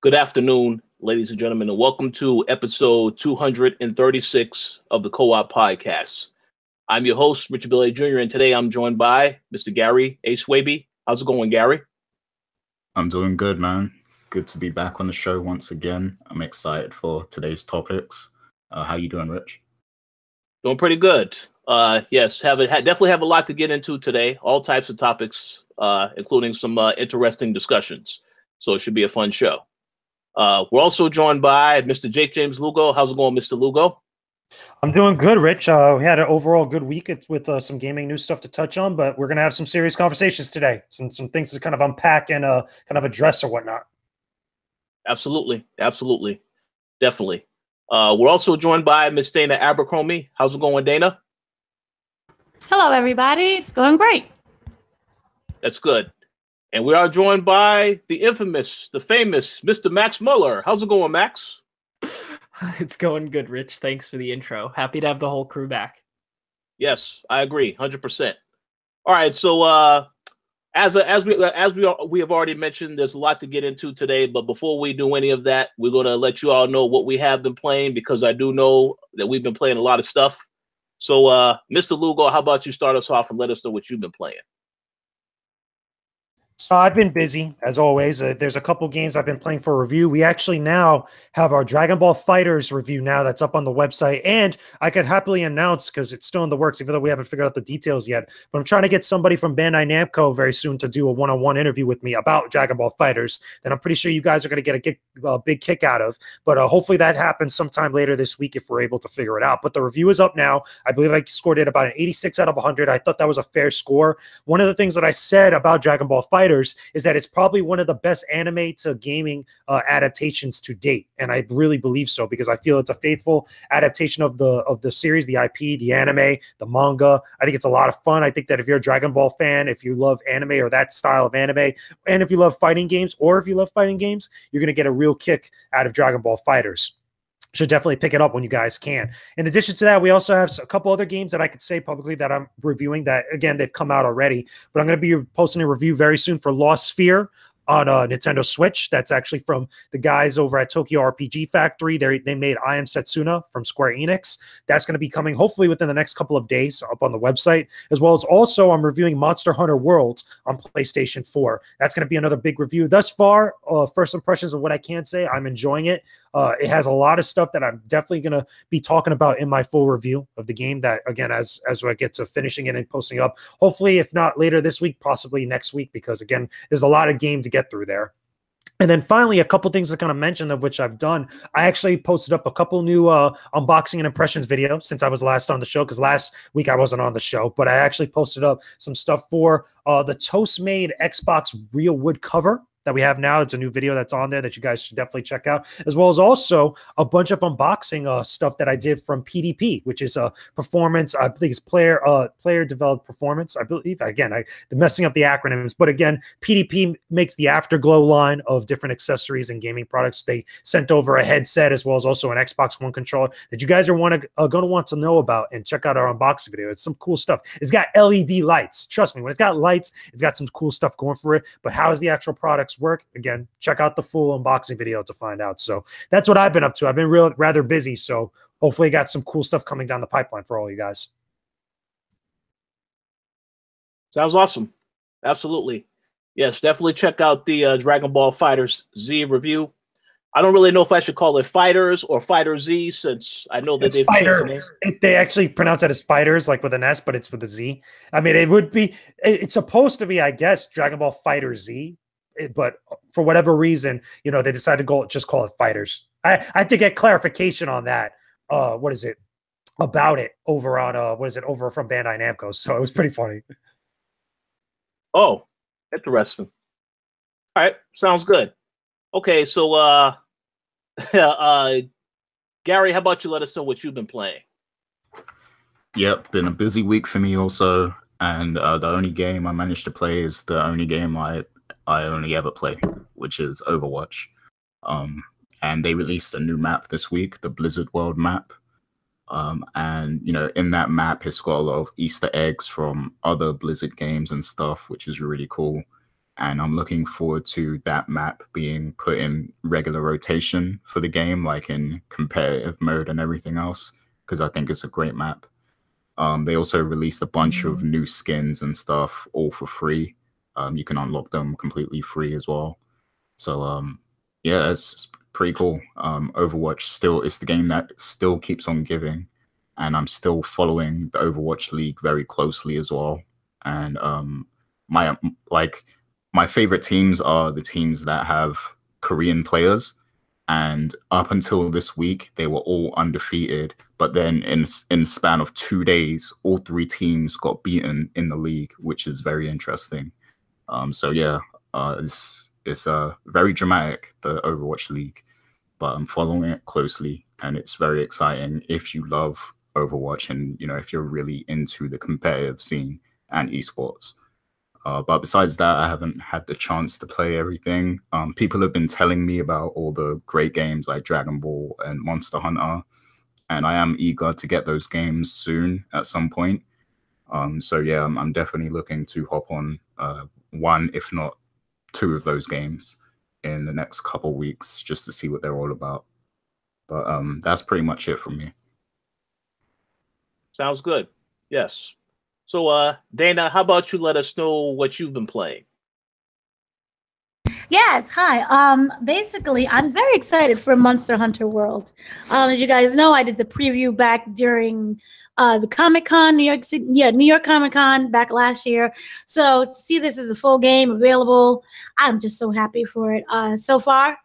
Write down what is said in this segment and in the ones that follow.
Good afternoon, ladies and gentlemen, and welcome to episode 236 of the Co-op Podcast. I'm your host, Richard Bill A. Jr., and today I'm joined by Mr. Gary A. Swaby. How's it going, Gary? I'm doing good, man. Good to be back on the show once again. I'm excited for today's topics. How you doing, Rich? Doing pretty good. Yes, definitely have a lot to get into today. All types of topics, including some interesting discussions. So it should be a fun show. We're also joined by Mr. Jake James Lugo. How's it going, Mr. Lugo? I'm doing good, Rich. We had an overall good week with some gaming news stuff to touch on, but we're going to have some serious conversations today. Some things to kind of unpack and kind of address or whatnot. Absolutely. Definitely. We're also joined by Miss Dana Abercrombie. How's it going, Dana? Hello, everybody. It's going great. That's good. And we are joined by the infamous, the famous Mr. Max Muller. How's it going, Max? It's going good, Rich. Thanks for the intro. Happy to have the whole crew back. Yes, I agree, 100%. All right, so as we have already mentioned, there's a lot to get into today. But before we do any of that, we're going to let you all know what we have been playing, because I do know that we've been playing a lot of stuff. So, Mr. Lugo, how about you start us off and let us know what you've been playing? So I've been busy, as always. There's a couple games I've been playing for review. We actually now have our Dragon Ball FighterZ review now that's up on the website. And I could happily announce, because it's still in the works, even though we haven't figured out the details yet, but I'm trying to get somebody from Bandai Namco very soon to do a one-on-one interview with me about Dragon Ball FighterZ that I'm pretty sure you guys are going to get a big kick out of. But hopefully that happens sometime later this week if we're able to figure it out. But the review is up now. I believe I scored it about an 86 out of 100. I thought that was a fair score. One of the things that I said about Dragon Ball FighterZ is that it's probably one of the best anime to gaming adaptations to date, and I really believe so, because I feel it's a faithful adaptation of the series, the IP, the anime, the manga. I think it's a lot of fun. I think that if you're a Dragon Ball fan, if you love anime or that style of anime, and if you love fighting games, you're going to get a real kick out of Dragon Ball FighterZ. Should definitely pick it up when you guys can. In addition to that, we also have a couple other games that I could say publicly that I'm reviewing that, again, they've come out already. But I'm going to be posting a review very soon for Lost Sphere on Nintendo Switch. That's actually from the guys over at Tokyo RPG Factory. They made I Am Setsuna from Square Enix. That's going to be coming hopefully within the next couple of days up on the website, as well as also I'm reviewing Monster Hunter Worlds on PlayStation 4. That's going to be another big review. Thus far, first impressions of what I can say, I'm enjoying it. It has a lot of stuff that I'm definitely going to be talking about in my full review of the game that, again, as I get to finishing it and posting up, hopefully, if not later this week, possibly next week, because, again, there's a lot of games to get through there. And then finally, a couple things to kind of mention of which I've done. I actually posted up a couple new unboxing and impressions videos since I was last on the show, because last week I wasn't on the show, but I actually posted up some stuff for the Toast-Made Xbox Real Wood cover that we have now. It's a new video that's on there that you guys should definitely check out, as well as also a bunch of unboxing stuff that I did from PDP, which is a performance, I think it's player developed performance, I believe. Again, I'm messing up the acronyms, but again, PDP makes the Afterglow line of different accessories and gaming products. They sent over a headset as well as also an Xbox One controller that you guys are going to want to know about, and check out our unboxing video. It's some cool stuff. It's got LED lights. Trust me, when it's got lights, it's got some cool stuff going for it. But how is the actual products work? Again, check out the full unboxing video to find out. So that's what I've been up to. I've been rather busy, so hopefully got some cool stuff coming down the pipeline for all you guys. Sounds awesome. Absolutely. Yes, definitely check out the Dragon Ball FighterZ review. I don't really know if I should call it Fighters or Fighter Z, since I know that they've changed the name. They actually pronounce it as Fighters, like with an S, but it's with a Z. I mean, it's supposed to be, I guess, Dragon Ball FighterZ. But for whatever reason, they decided to just call it FighterZ. I had to get clarification on that. About it over on over from Bandai Namco. So it was pretty funny. Oh, interesting. All right, sounds good. Okay, so Gary, how about you let us know what you've been playing? Yep, been a busy week for me also, and the only game I managed to play is the only game I only ever play, which is Overwatch. And they released a new map this week, the Blizzard World map. And, in that map, it's got a lot of Easter eggs from other Blizzard games and stuff, which is really cool. and I'm looking forward to that map being put in regular rotation for the game, like in competitive mode and everything else, because I think it's a great map. They also released a bunch of new skins and stuff, all for free. You can unlock them completely free as well. So yeah, it's pretty cool. Overwatch still is the game that still keeps on giving, and I'm still following the Overwatch League very closely as well. And my my favorite teams are the teams that have Korean players. And up until this week, they were all undefeated. But then in the span of 2 days, all 3 teams got beaten in the league, which is very interesting. So yeah, it's very dramatic, the Overwatch League, but I'm following it closely, and it's very exciting if you love Overwatch and if you're really into the competitive scene and esports. But besides that, I haven't had the chance to play everything. People have been telling me about all the great games like Dragon Ball and Monster Hunter, and I am eager to get those games soon at some point. So yeah, I'm definitely looking to hop on 1, if not 2 of those games in the next couple weeks just to see what they're all about. But that's pretty much it from me. Sounds good. Yes. So, Dana, how about you let us know what you've been playing? Yes, hi. Basically, I'm very excited for Monster Hunter World. As you guys know, I did the preview back during the Comic-Con, New York City, New York Comic-Con back last year. So to see this as a full game available, I'm just so happy for it. So far,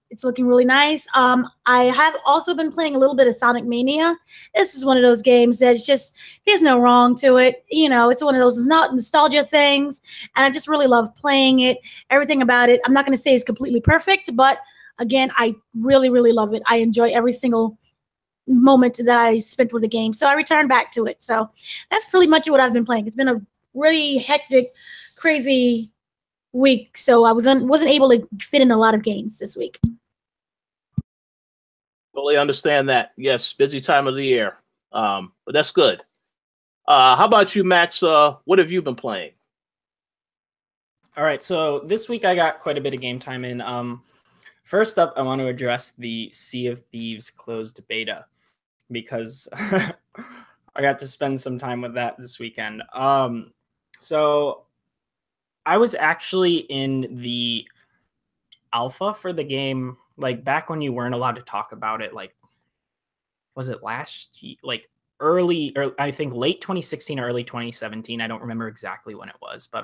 it's looking really nice. I have also been playing a little bit of Sonic Mania. This is one of those games that's just, there's no wrong to it. It's one of those not nostalgia things, and I just really love playing it. Everything about it, I'm not going to say is completely perfect, but again, I really, really love it. I enjoy every single moment that I spent with the game, so I returned back to it. So that's pretty much what I've been playing. It's been a really hectic, crazy week, so I wasn't able to fit in a lot of games this week. Totally understand that. Yes, busy time of the year, but that's good. How about you, Max? What have you been playing? All right, so this week I got quite a bit of game time in. First up, I want to address the Sea of Thieves closed beta, because I got to spend some time with that this weekend. So I was actually in the alpha for the game, like back when you weren't allowed to talk about it. Like, was it last year? Like early, or I think late 2016 or early 2017. I don't remember exactly when it was, but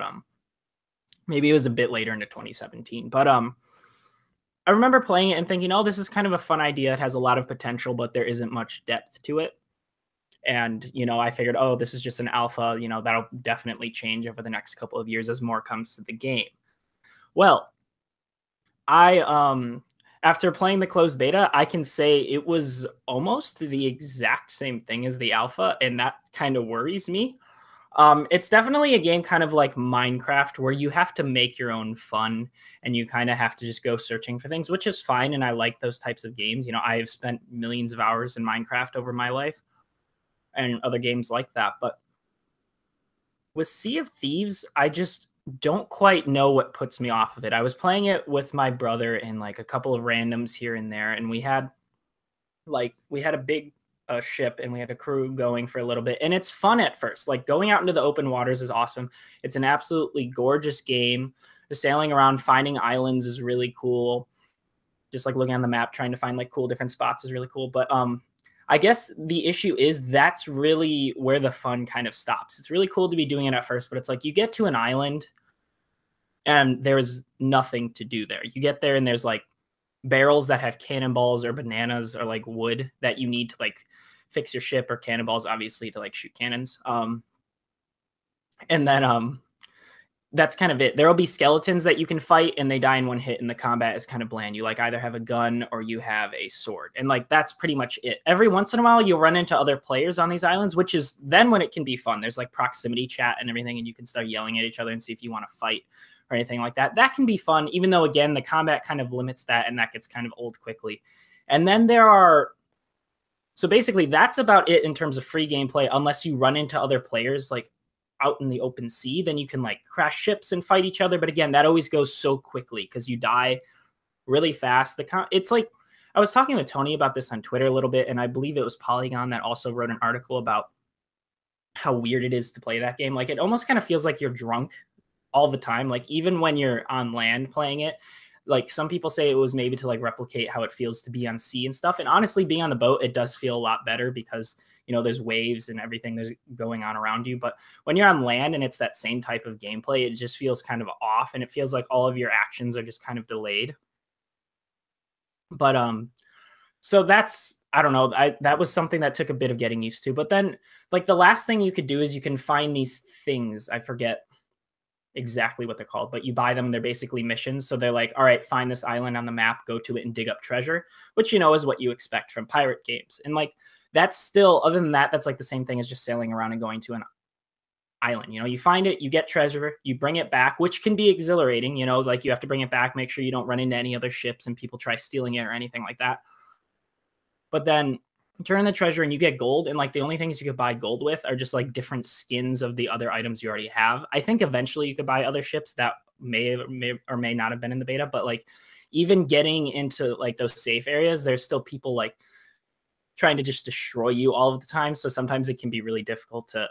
maybe it was a bit later into 2017. But I remember playing it and thinking, oh, this is kind of a fun idea. It has a lot of potential, but there isn't much depth to it. And, I figured, oh, this is just an alpha, that'll definitely change over the next couple of years as more comes to the game. Well, after playing the closed beta, I can say it was almost the exact same thing as the alpha, and that kind of worries me. It's definitely a game kind of like Minecraft, where you have to make your own fun and you kind of have to just go searching for things, which is fine. And I like those types of games. I have spent millions of hours in Minecraft over my life and other games like that. But with Sea of Thieves, I just don't quite know what puts me off of it. I was playing it with my brother and like a couple of randoms here and there. And we had a big ship, and we had a crew going for a little bit, and it's fun at first. Like, going out into the open waters is awesome. It's an absolutely gorgeous game. The sailing around, finding islands is really cool. Just like looking on the map, trying to find like cool different spots is really cool. But I guess the issue is that's really where the fun kind of stops. It's really cool to be doing it at first, but it's like you get to an island and there's nothing to do there. You get there and there's like barrels that have cannonballs or bananas or like wood that you need to like fix your ship, or cannonballs obviously to like shoot cannons. And then that's kind of it. There will be skeletons that you can fight and they die in one hit, and the combat is kind of bland. You like either have a gun or you have a sword, and like that's pretty much it. Every once in a while you'll run into other players on these islands, which is then when it can be fun. There's like proximity chat and everything, and you can start yelling at each other and see if you want to fight or anything like that. That can be fun, even though again the combat kind of limits that, and that gets kind of old quickly. And then so basically that's about it in terms of free gameplay, unless you run into other players. Like, out in the open sea, then you can like crash ships and fight each other. But again, that always goes so quickly because you die really fast. It's like, I was talking with Tony about this on Twitter a little bit, and I believe it was Polygon that also wrote an article about how weird it is to play that game. Like, it almost kind of feels like you're drunk all the time. Like, even when you're on land playing it, like some people say it was maybe to like replicate how it feels to be on sea and stuff. And honestly, being on the boat, it does feel a lot better because, you know, there's waves and everything there's going on around you. But when you're on land and it's that same type of gameplay, it just feels kind of off, and it feels like all of your actions are just kind of delayed. But so that's, I don't know, that was something that took a bit of getting used to. But then like the last thing you could do is you can find these things. I forget exactly what they're called, but you buy them. They're basically missions. So they're like, all right, find this island on the map, go to it and dig up treasure, which, you know, is what you expect from pirate games. And like, that's still, other than that, that's like the same thing as just sailing around and going to an island. You know, you find it, you get treasure, you bring it back, which can be exhilarating. You know, like you have to bring it back, make sure you don't run into any other ships and people try stealing it or anything like that. But then you turn the treasure and you get gold, and like the only things you could buy gold with are just like different skins of the other items you already have. I think eventually you could buy other ships that may or may not have been in the beta, but like even getting into like those safe areas, there's still people like trying to just destroy you all of the time. So sometimes it can be really difficult to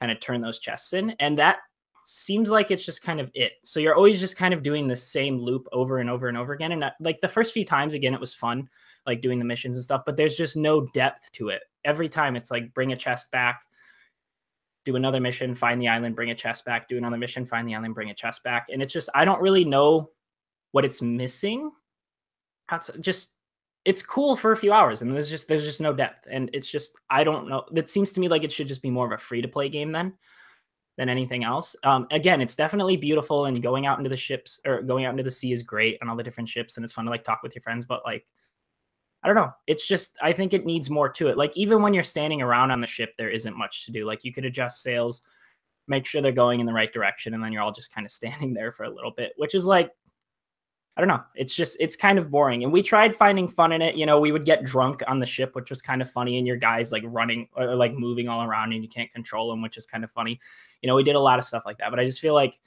kind of turn those chests in. And that seems like it's just kind of it. So you're always just kind of doing the same loop over and over and over again. And like the first few times, again, it was fun, like doing the missions and stuff, but there's just no depth to it. Every time it's like, bring a chest back, do another mission, find the island, bring a chest back, do another mission, find the island, bring a chest back. And it's just, I don't really know what it's missing. It's cool for a few hours, and there's just no depth. And it's just, I don't know. It seems to me like it should just be more of a free to play game than anything else. Again, it's definitely beautiful, and going out into the ships or going out into the sea is great on all the different ships, and it's fun to like talk with your friends. But like, I don't know. It's just, I think it needs more to it. Like even when you're standing around on the ship, there isn't much to do. Like you could adjust sails, make sure they're going in the right direction, and then you're all just kind of standing there for a little bit, which is like, I don't know. It's just, it's kind of boring. And we tried finding fun in it. You know, we would get drunk on the ship, which was kind of funny. And your guys like running or like moving all around and you can't control them, which is kind of funny. You know, we did a lot of stuff like that, but I just feel like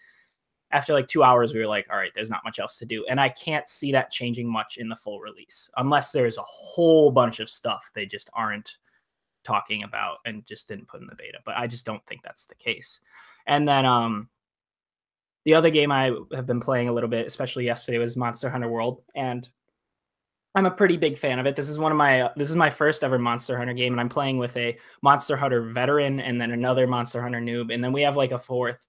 after like 2 hours, we were like, all right, there's not much else to do. And I can't see that changing much in the full release, unless there's a whole bunch of stuff they just aren't talking about and just didn't put in the beta. But I just don't think that's the case. And then, the other game I have been playing a little bit, especially yesterday, was Monster Hunter World, and I'm a pretty big fan of it. This is my first ever Monster Hunter game, and I'm playing with a Monster Hunter veteran and then another Monster Hunter noob, and then we have like a fourth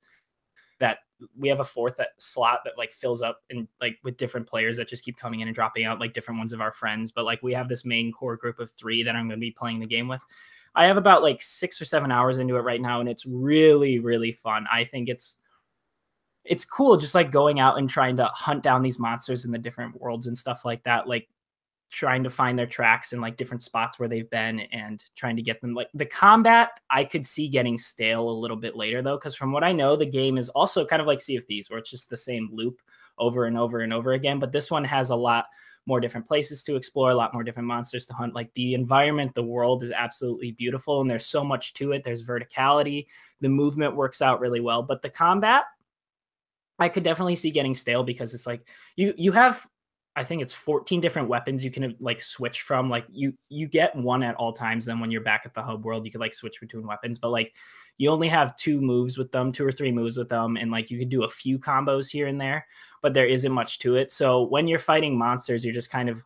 slot that like fills up and like with different players that just keep coming in and dropping out, like different ones of our friends. But like we have this main core group of 3 that I'm going to be playing the game with. I have about like 6 or 7 hours into it right now, and it's really, really fun. I think it's cool just like going out and trying to hunt down these monsters in the different worlds and stuff like that, like trying to find their tracks in like different spots where they've been and trying to get them. Like the combat I could see getting stale a little bit later though, because from what I know, the game is also kind of like Sea of Thieves, where it's just the same loop over and over and over again. But this one has a lot more different places to explore, a lot more different monsters to hunt. Like the environment, the world is absolutely beautiful, and there's so much to it. There's verticality, the movement works out really well, but the combat I could definitely see getting stale, because it's like you have, I think it's 14 different weapons you can like switch from. Like you get one at all times. Then when you're back at the hub world, you could like switch between weapons, but like you only have 2 or 3 moves with them. And like you could do a few combos here and there, but there isn't much to it. So when you're fighting monsters, you're just kind of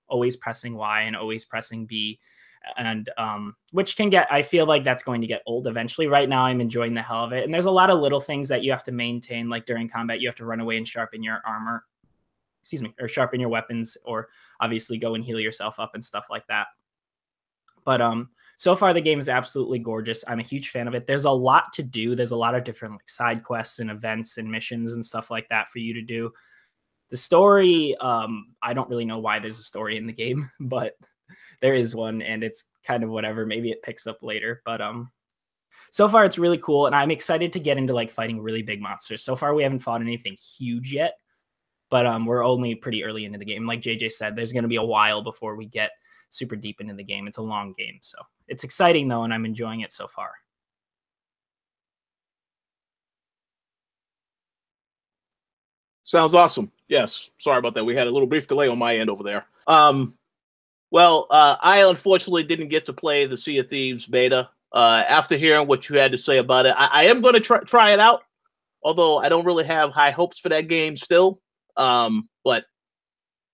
always pressing Y and always pressing B. And which can get, I feel like that's going to get old eventually. Right now I'm enjoying the hell of it, and there's a lot of little things that you have to maintain. Like during combat you have to run away and sharpen your armor, or sharpen your weapons, or obviously go and heal yourself up and stuff like that. But so far the game is absolutely gorgeous. I'm a huge fan of it. There's a lot to do. There's a lot of different like side quests and events and missions and stuff like that for you to do. The story, I don't really know why there's a story in the game, but there is one, and it's kind of whatever. Maybe it picks up later, but so far it's really cool, and I'm excited to get into like fighting really big monsters. So far we haven't fought anything huge yet, but we're only pretty early into the game. Like JJ said, there's going to be a while before we get super deep into the game. It's a long game, so it's exciting though, and I'm enjoying it so far. Sounds awesome. Yes. Sorry about that. We had a little brief delay on my end over there. Well, I unfortunately didn't get to play the Sea of Thieves beta. After hearing what you had to say about it, I am going to try it out, although I don't really have high hopes for that game still. But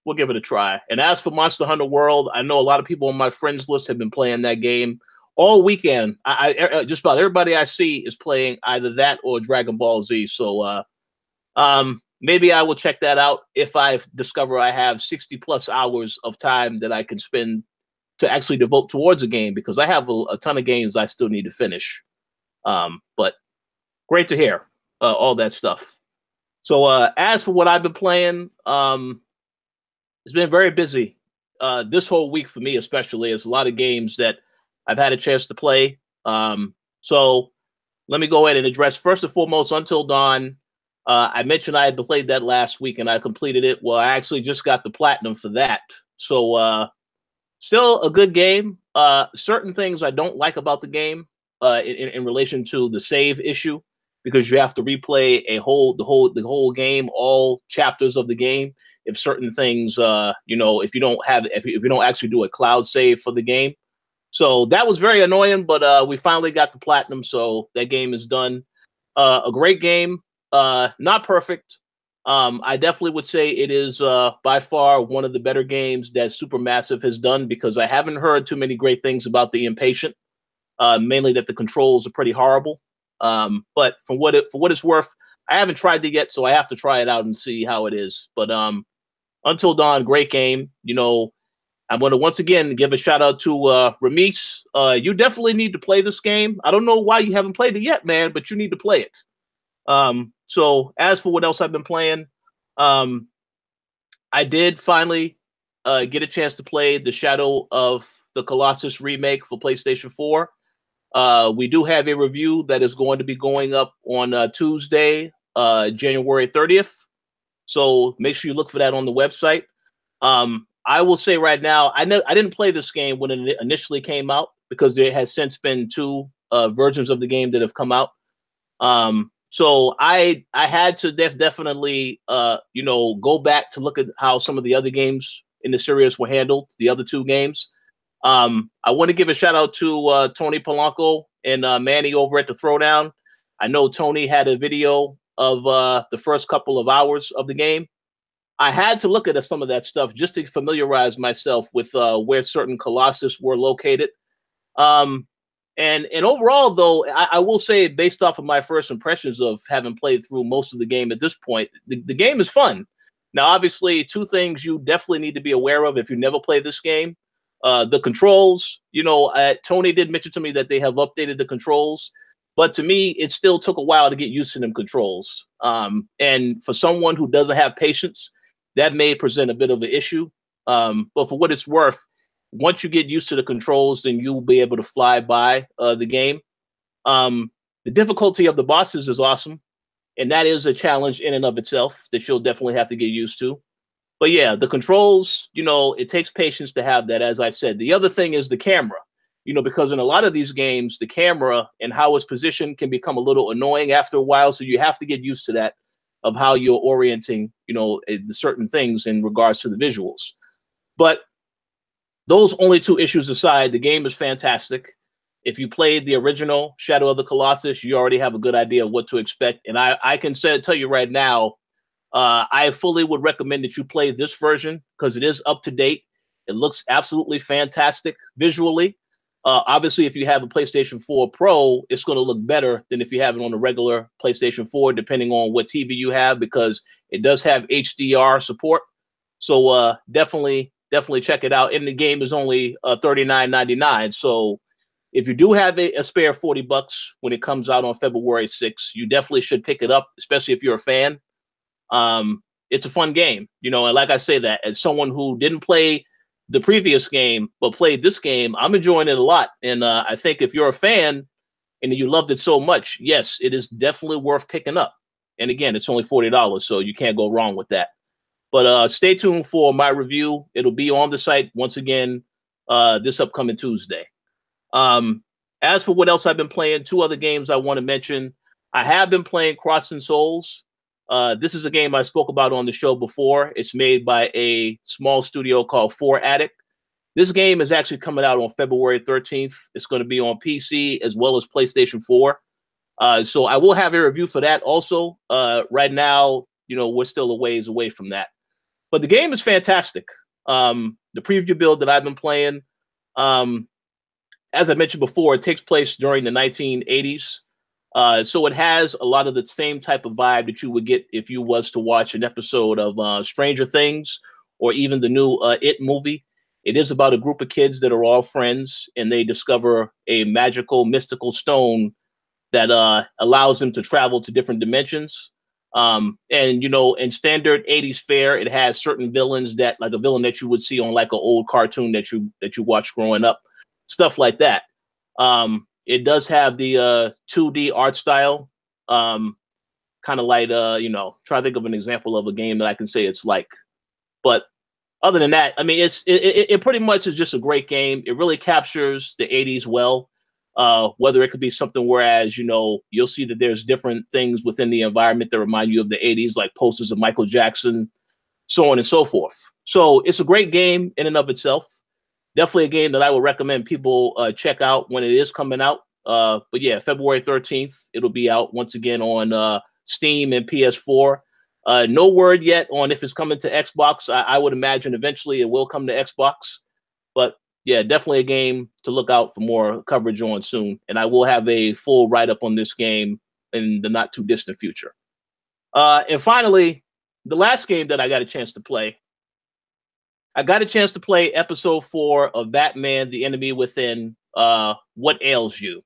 we'll give it a try. And as for Monster Hunter World, I know a lot of people on my friends list have been playing that game all weekend. I just about everybody I see is playing either that or Dragon Ball Z. So maybe I will check that out if I discover I have 60 plus hours of time that I can spend to actually devote towards a game, because I have a ton of games I still need to finish. But great to hear all that stuff. So as for what I've been playing, it's been very busy this whole week for me, especially. There's a lot of games that I've had a chance to play. So let me go ahead and address first and foremost Until Dawn. I mentioned I had played that last week and I completed it. Well, I actually just got the platinum for that. So still a good game. Certain things I don't like about the game in relation to the save issue, because you have to replay the whole game, all chapters of the game. If certain things, if you don't actually do a cloud save for the game. So that was very annoying, but we finally got the platinum, so that game is done. A great game. Not perfect. I definitely would say it is by far one of the better games that Supermassive has done, because I haven't heard too many great things about The Impatient. Mainly that the controls are pretty horrible. But for what it's worth, I haven't tried it yet, so I have to try it out and see how it is. But Until Dawn, great game. I'm going to once again give a shout out to Ramesh. You definitely need to play this game. I don't know why you haven't played it yet, man, but you need to play it. So as for what else I've been playing, I did finally get a chance to play the Shadow of the Colossus remake for PlayStation 4. We do have a review that is going to be going up on Tuesday, January 30th. So make sure you look for that on the website. I will say right now, I didn't play this game when it initially came out, because there has since been 2 versions of the game that have come out. So I had to definitely go back to look at how some of the other games in the series were handled, the other 2 games. I want to give a shout out to Tony Polanco and Manny over at the Throwdown. I know Tony had a video of the first couple of hours of the game. I had to look at some of that stuff just to familiarize myself with where certain Colossus were located. And overall, though, I will say, based off of my first impressions of having played through most of the game at this point, the game is fun. Now, obviously, 2 things you definitely need to be aware of if you never play this game. The controls, Tony did mention to me that they have updated the controls, but to me, it still took a while to get used to them controls. And for someone who doesn't have patience, that may present a bit of an issue. But for what it's worth, once you get used to the controls, then you'll be able to fly by the game. The difficulty of the bosses is awesome, and that is a challenge in and of itself that you'll definitely have to get used to. But yeah, the controls, it takes patience to have that, as I said. The other thing is the camera, because in a lot of these games, the camera and how it's positioned can become a little annoying after a while. So you have to get used to that, of how you're orienting, the certain things in regards to the visuals. But those only 2 issues aside, the game is fantastic. If you played the original Shadow of the Colossus, you already have a good idea of what to expect. And I can tell you right now, I fully would recommend that you play this version, because it is up to date. It looks absolutely fantastic visually. Obviously, if you have a PlayStation 4 Pro, it's going to look better than if you have it on a regular PlayStation 4, depending on what TV you have, because it does have HDR support. So definitely check it out. And the game is only $39.99. So if you do have a spare $40 when it comes out on February 6th, you definitely should pick it up, especially if you're a fan. It's a fun game, and like I say that, as someone who didn't play the previous game but played this game, I'm enjoying it a lot. And I think if you're a fan and you loved it so much, yes, it is definitely worth picking up. And again, it's only $40, so you can't go wrong with that. But stay tuned for my review. It'll be on the site once again this upcoming Tuesday. As for what else I've been playing, 2 other games I want to mention. I have been playing Crossing Souls. This is a game I spoke about on the show before. It's made by a small studio called 4Addict. This game is actually coming out on February 13th. It's going to be on PC as well as PlayStation 4. So I will have a review for that also. Right now, we're still a ways away from that. But the game is fantastic. The preview build that I've been playing, as I mentioned before, it takes place during the 1980s. So it has a lot of the same type of vibe that you would get if you was to watch an episode of Stranger Things or even the new It movie. It is about a group of kids that are all friends, and they discover a magical, mystical stone that allows them to travel to different dimensions. And, in standard 80s fare, it has certain villains that, like a villain that you would see on like an old cartoon that you watched growing up, stuff like that. It does have the 2D art style, kind of like, try to think of an example of a game that I can say it's like. But other than that, I mean, it pretty much is just a great game. It really captures the 80s well. Whether it could be something whereas, you'll see that there's different things within the environment that remind you of the 80s, like posters of Michael Jackson, so on and so forth. So it's a great game in and of itself. Definitely a game that I would recommend people check out when it is coming out. But yeah, February 13th, it'll be out once again on Steam and PS4. No word yet on if it's coming to Xbox. I would imagine eventually it will come to Xbox. But yeah, definitely a game to look out for more coverage on soon. And I will have a full write-up on this game in the not too distant future. And finally, the last game that I got a chance to play. I got a chance to play episode 4 of Batman: The Enemy Within, What Ails You.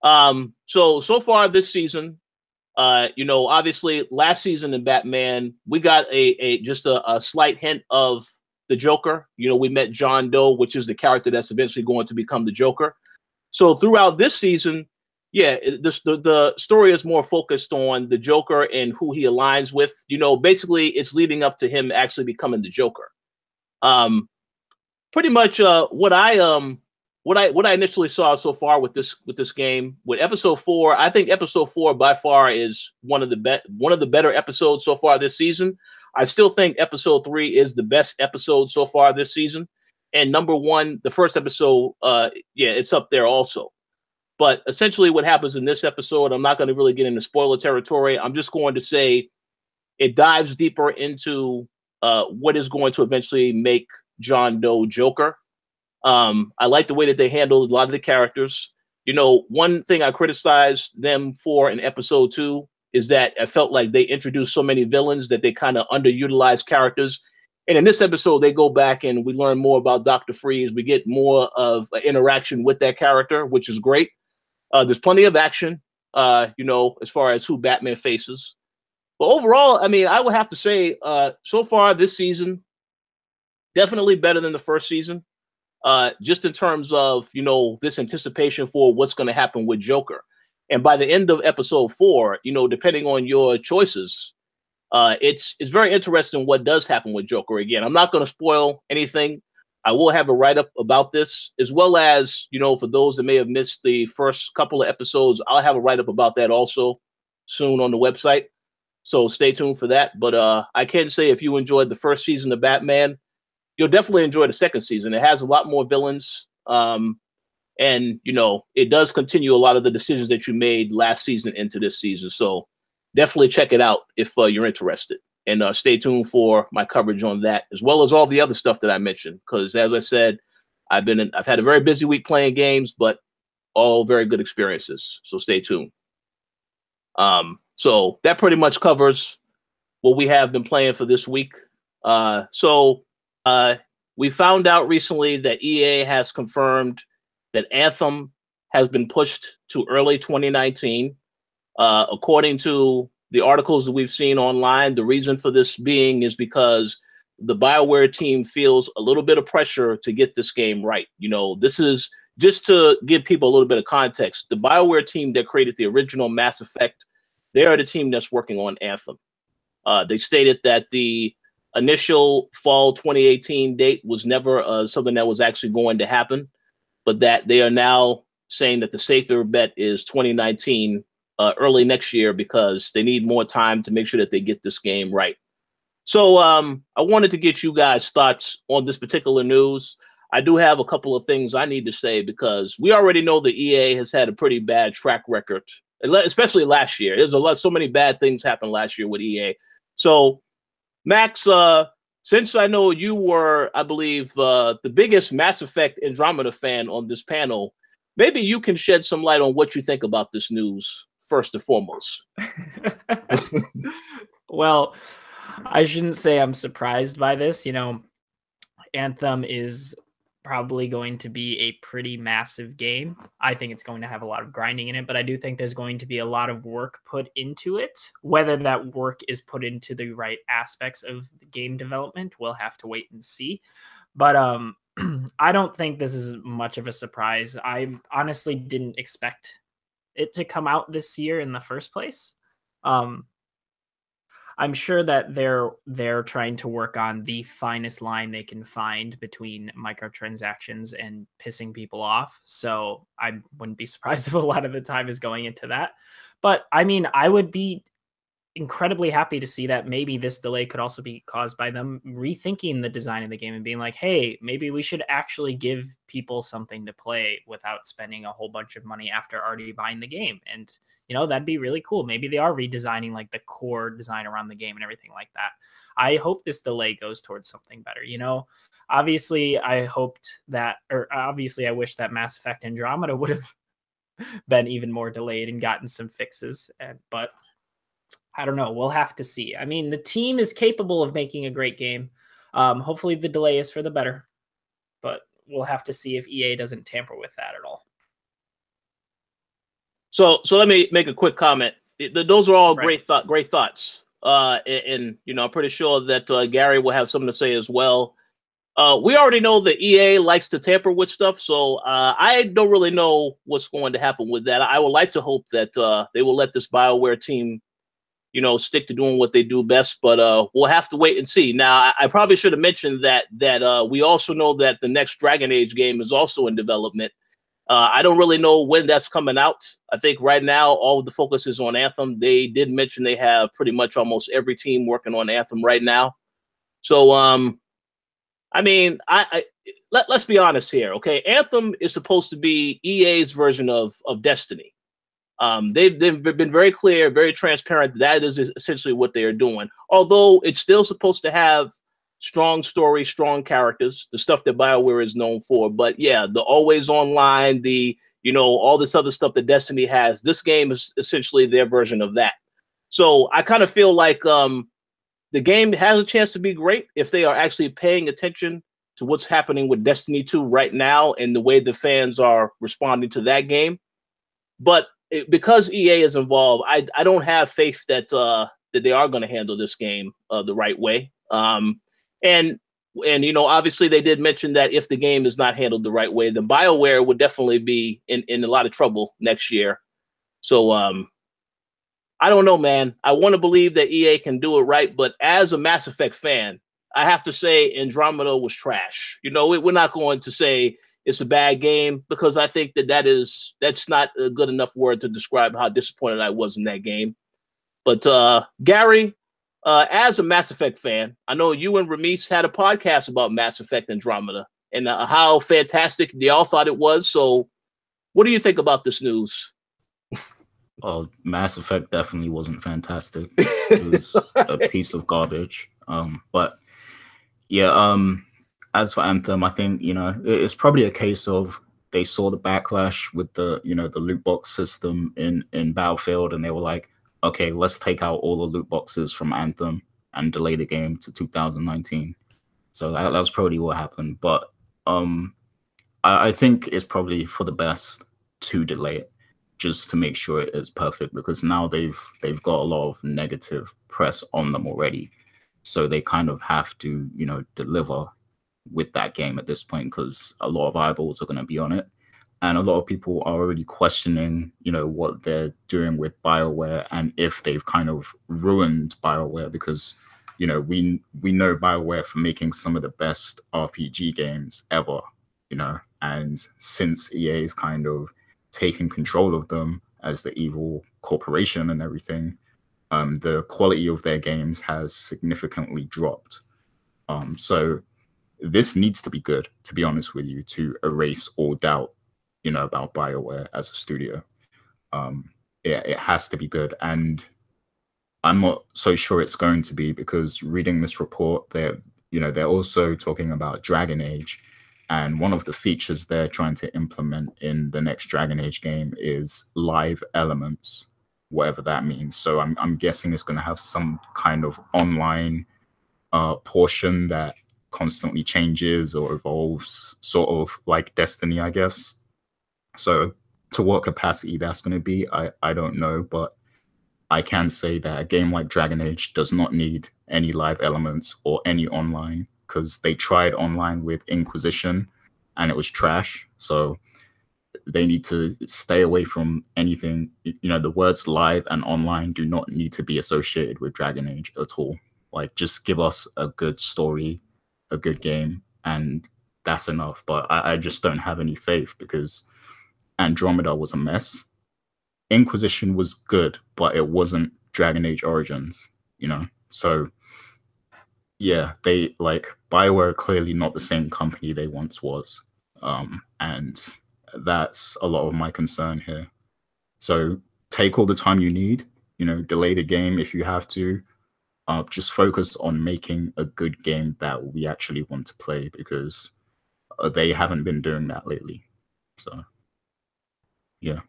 So far this season, obviously last season in Batman, we got just a slight hint of the Joker. We met John Doe, which is the character that's eventually going to become the Joker. So throughout this season, yeah, the story is more focused on the Joker and who he aligns with. Basically it's leading up to him actually becoming the Joker. Pretty much what I initially saw so far with this game, with episode 4, I think episode 4 by far is one of the better episodes so far this season. I still think episode 3 is the best episode so far this season. And number 1, the first episode, it's up there also. But essentially what happens in this episode, I'm not going to really get into spoiler territory. I'm just going to say it dives deeper into what is going to eventually make John Doe Joker. I like the way that they handled a lot of the characters. One thing I criticized them for in episode 2 is that I felt like they introduced so many villains that they kind of underutilized characters. And in this episode, they go back and we learn more about Dr. Freeze. We get more of an interaction with that character, which is great. There's plenty of action, as far as who Batman faces. But overall, I mean, I would have to say, so far this season, definitely better than the first season. Just in terms of, this anticipation for what's going to happen with Joker. And by the end of episode 4, depending on your choices, it's very interesting what does happen with Joker. Again, I'm not going to spoil anything. I will have a write-up about this, as well as, for those that may have missed the first couple of episodes, I'll have a write-up about that also soon on the website. So stay tuned for that. But I can say if you enjoyed the first season of Batman, you'll definitely enjoy the second season. It has a lot more villains. And, it does continue a lot of the decisions that you made last season into this season. So definitely check it out if you're interested. And stay tuned for my coverage on that, as well as all the other stuff that I mentioned. Because as I said, I've had a very busy week playing games, but all very good experiences. So stay tuned. So that pretty much covers what we have been playing for this week. We found out recently that EA has confirmed that Anthem has been pushed to early 2019. According to the articles that we've seen online, the reason for this being is because the BioWare team feels a little bit of pressure to get this game right. This is just to give people a little bit of context. The BioWare team that created the original Mass Effect, they are the team that's working on Anthem. They stated that the initial fall 2018 date was never something that was actually going to happen, but that they are now saying that the safer bet is 2019 early next year because they need more time to make sure that they get this game right. So I wanted to get you guys' thoughts on this particular news. I do have a couple of things I need to say because we already know the EA has had a pretty bad track record, especially last year. There's so many bad things happened last year with EA. So Max, since I know you were, I believe, the biggest Mass Effect Andromeda fan on this panel, maybe you can shed some light on what you think about this news first and foremost. Well, I shouldn't say I'm surprised by this. You know, Anthem is probably going to be a pretty massive game. I think it's going to have a lot of grinding in it, but I do think there's going to be a lot of work put into it. Whether that work is put into the right aspects of the game development, we'll have to wait and see. But I don't think this is much of a surprise. I honestly didn't expect it to come out this year in the first place. I'm sure that they're trying to work on the finest line they can find between microtransactions and pissing people off. So I wouldn't be surprised if a lot of the time is going into that. But I mean, I would be incredibly happy to see that maybe this delay could also be caused by them rethinking the design of the game and being like, hey, maybe we should actually give people something to play without spending a whole bunch of money after already buying the game. And, you know, that'd be really cool. Maybe they are redesigning like the core design around the game and everything like that. I hope this delay goes towards something better. You know, obviously I wish that Mass Effect Andromeda would have been even more delayed and gotten some fixes, but I don't know. We'll have to see. I mean, the team is capable of making a great game. Hopefully the delay is for the better, but we'll have to see if EA doesn't tamper with that at all. So let me make a quick comment. Those are all great thoughts. And you know, I'm pretty sure that Gary will have something to say as well. We already know that EA likes to tamper with stuff, so I don't really know what's going to happen with that. I would like to hope that they will let this BioWare team, you know, stick to doing what they do best, but we'll have to wait and see. Now, I probably should have mentioned that we also know that the next Dragon Age game is also in development. I don't really know when that's coming out. I think right now all of the focus is on Anthem. They did mention they have pretty much almost every team working on Anthem right now. So, I mean, let's be honest here, okay? Anthem is supposed to be EA's version of Destiny. They've been very clear, very transparent. That is essentially what they are doing. Although it's still supposed to have strong story, strong characters, the stuff that BioWare is known for. But yeah, the always online, all this other stuff that Destiny has. This game is essentially their version of that. So I kind of feel like the game has a chance to be great if they are actually paying attention to what's happening with Destiny 2 right now and the way the fans are responding to that game. But because EA is involved, I don't have faith that they are going to handle this game the right way. And you know, obviously they did mention that if the game is not handled the right way, then BioWare would definitely be in a lot of trouble next year. So I don't know, man. I want to believe that EA can do it right, but as a Mass Effect fan, I have to say Andromeda was trash. You know, we're not going to say it's a bad game because I think that's not a good enough word to describe how disappointed I was in that game. But Gary, as a Mass Effect fan, I know you and Ramis had a podcast about Mass Effect Andromeda and how fantastic they all thought it was. So what do you think about this news? Oh, Mass Effect definitely wasn't fantastic. It was a piece of garbage. But yeah, as for Anthem, I think, you know, it's probably a case of they saw the backlash with the, you know, the loot box system in Battlefield, and they were like, okay, let's take out all the loot boxes from Anthem and delay the game to 2019. So that's probably what happened. But I think it's probably for the best to delay it, just to make sure it is perfect, because now they've got a lot of negative press on them already. So they kind of have to, you know, deliver with that game at this point, because a lot of eyeballs are going to be on it. And a lot of people are already questioning, you know, what they're doing with BioWare and if they've kind of ruined BioWare, because, you know, we know BioWare for making some of the best RPG games ever, you know, and since EA's kind of taken control of them as the evil corporation and everything, the quality of their games has significantly dropped. So this needs to be good, to be honest with you, to erase all doubt, about BioWare as a studio. It has to be good, and I'm not so sure it's going to be, because reading this report, they're also talking about Dragon Age, and one of the features they're trying to implement in the next Dragon Age game is live elements, whatever that means. So I'm guessing it's going to have some kind of online portion that constantly changes or evolves, sort of like Destiny, I guess. So to what capacity that's going to be, I don't know, but I can say that a game like Dragon Age does not need any live elements or any online, because they tried online with Inquisition and it was trash. So they need to stay away from anything. The words live and online do not need to be associated with Dragon Age at all. Like, just give us a good story, a good game, and that's enough. But I just don't have any faith, because Andromeda was a mess. Inquisition was good, but it wasn't Dragon Age Origins, So yeah, they BioWare clearly not the same company they once was. And that's a lot of my concern here. So take all the time you need, delay the game if you have to. Just focus on making a good game that we actually want to play, because they haven't been doing that lately. So yeah.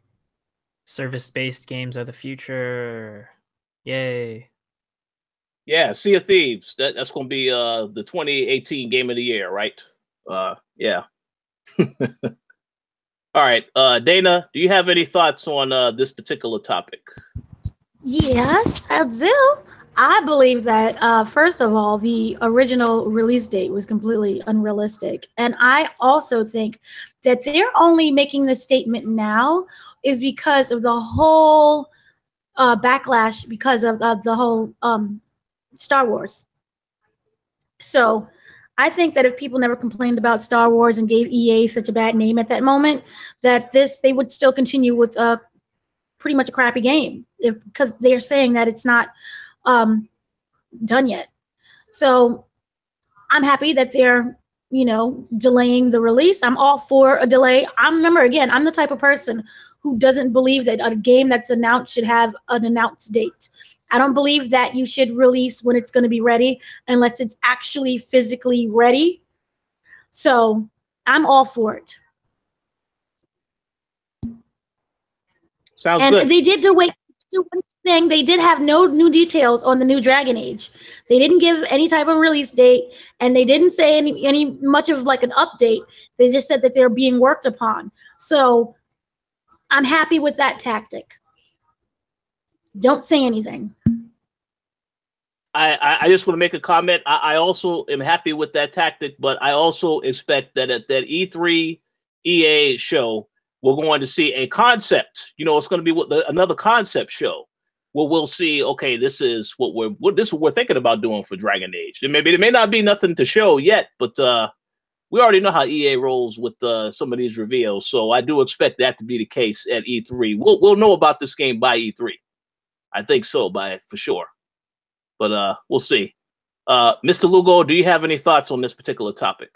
Service-based games are the future. Yay. Yeah, Sea of Thieves. That's going to be the 2018 Game of the Year, right? Yeah. All right. Dana, do you have any thoughts on this particular topic? Yes, I do. I believe that, first of all, the original release date was completely unrealistic. And I also think that they're only making this statement now is because of the whole backlash, because of the whole Star Wars. So I think that if people never complained about Star Wars and gave EA such a bad name at that moment, that they would still continue with pretty much a crappy game, because they're saying that it's not done yet. So I'm happy that they're delaying the release. I'm all for a delay. I'm the type of person who doesn't believe that a game that's announced should have an announced date. I don't believe that you should release when it's going to be ready unless it's actually physically ready. So I'm all for it. Sounds and good. They did do one thing. They did have no new details on the new Dragon Age. They didn't give any type of release date, and they didn't say any much of like an update. They just said that they're being worked upon. So I'm happy with that tactic. Don't say anything. I just want to make a comment. I also am happy with that tactic, but I also expect that at that E3 EA show, we're going to see a concept. It's going to be another concept show where we'll see, okay, this is what we're thinking about doing for Dragon Age. There may not be nothing to show yet, but we already know how EA rolls with some of these reveals. So I do expect that to be the case at E3. We'll know about this game by E3. I think so, for sure. But we'll see. Mr. Lugo, do you have any thoughts on this particular topic?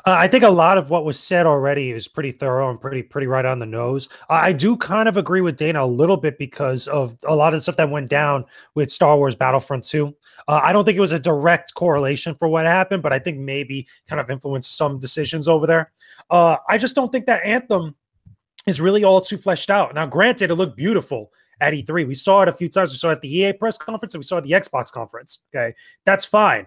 I think a lot of what was said already is pretty thorough and pretty right on the nose. I do kind of agree with Dana a little bit because of a lot of the stuff that went down with Star Wars Battlefront 2. I don't think it was a direct correlation for what happened, but I think maybe kind of influenced some decisions over there. I just don't think that Anthem is really all too fleshed out. Now, granted, it looked beautiful at E3. We saw it a few times. We saw it at the EA press conference and we saw it at the Xbox conference. Okay, that's fine.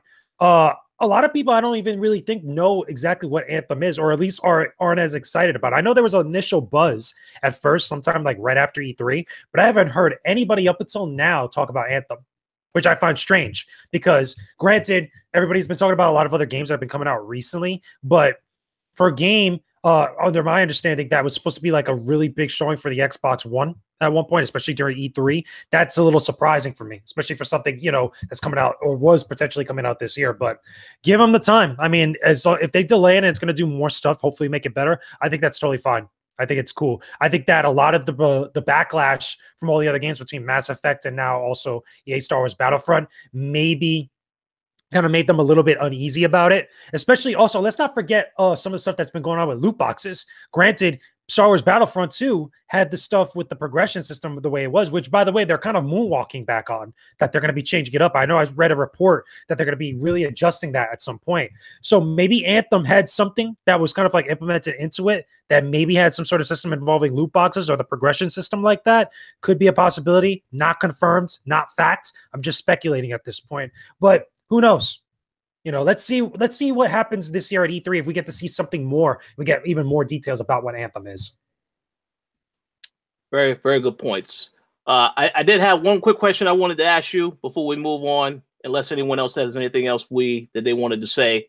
A lot of people I don't even really think know exactly what Anthem is, or at least aren't as excited about it. I know there was an initial buzz at first, sometime like right after E3, but I haven't heard anybody up until now talk about Anthem, which I find strange because, granted, everybody's been talking about a lot of other games that have been coming out recently, but for a game, under my understanding, that was supposed to be like a really big showing for the Xbox One at one point, especially during E3. That's a little surprising for me, especially for something, that's coming out or was potentially coming out this year. But give them the time. I mean, if they delay it and it's going to do more stuff, hopefully make it better, I think that's totally fine. I think it's cool. I think that a lot of the backlash from all the other games between Mass Effect and now also EA Star Wars Battlefront maybe kind of made them a little bit uneasy about it. Especially also, let's not forget some of the stuff that's been going on with loot boxes. Granted, Star Wars Battlefront 2 had the stuff with the progression system the way it was, which, by the way, they're kind of moonwalking back on, that they're going to be changing it up. I know I read a report that they're going to be really adjusting that at some point. So maybe Anthem had something that was kind of like implemented into it that maybe had some sort of system involving loot boxes or the progression system like that. Could be a possibility. Not confirmed, not fact. I'm just speculating at this point. But who knows? You know, let's see what happens this year at E3 if we get to see something more. We get even more details about what Anthem is. Very, very good points. I did have one quick question I wanted to ask you before we move on, unless anyone else has anything else that they wanted to say.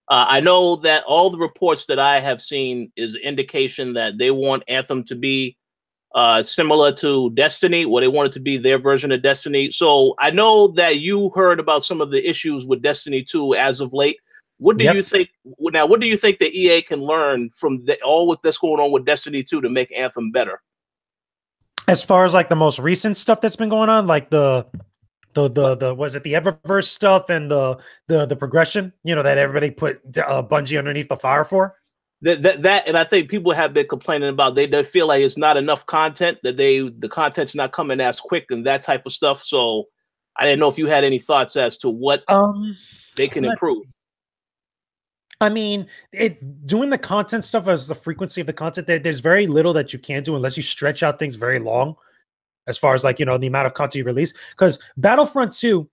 I know that all the reports that I have seen is an indication that they want Anthem to be similar to Destiny, or they want it to be their version of Destiny. So I know that you heard about some of the issues with Destiny 2 as of late. What do you think? Now, what do you think the EA can learn from all that's going on with Destiny 2 to make Anthem better? As far as like the most recent stuff that's been going on, like the was it the Eververse stuff and the progression, you know, that everybody put Bungie underneath the fire for? That and I think people have been complaining about they feel like it's not enough content, that the content's not coming as quick and that type of stuff. So I didn't know if you had any thoughts as to what they can improve. I mean, doing the content stuff as the frequency of the content, there's very little that you can do unless you stretch out things very long, as far as like, you know, the amount of content you release. Because Battlefront 2,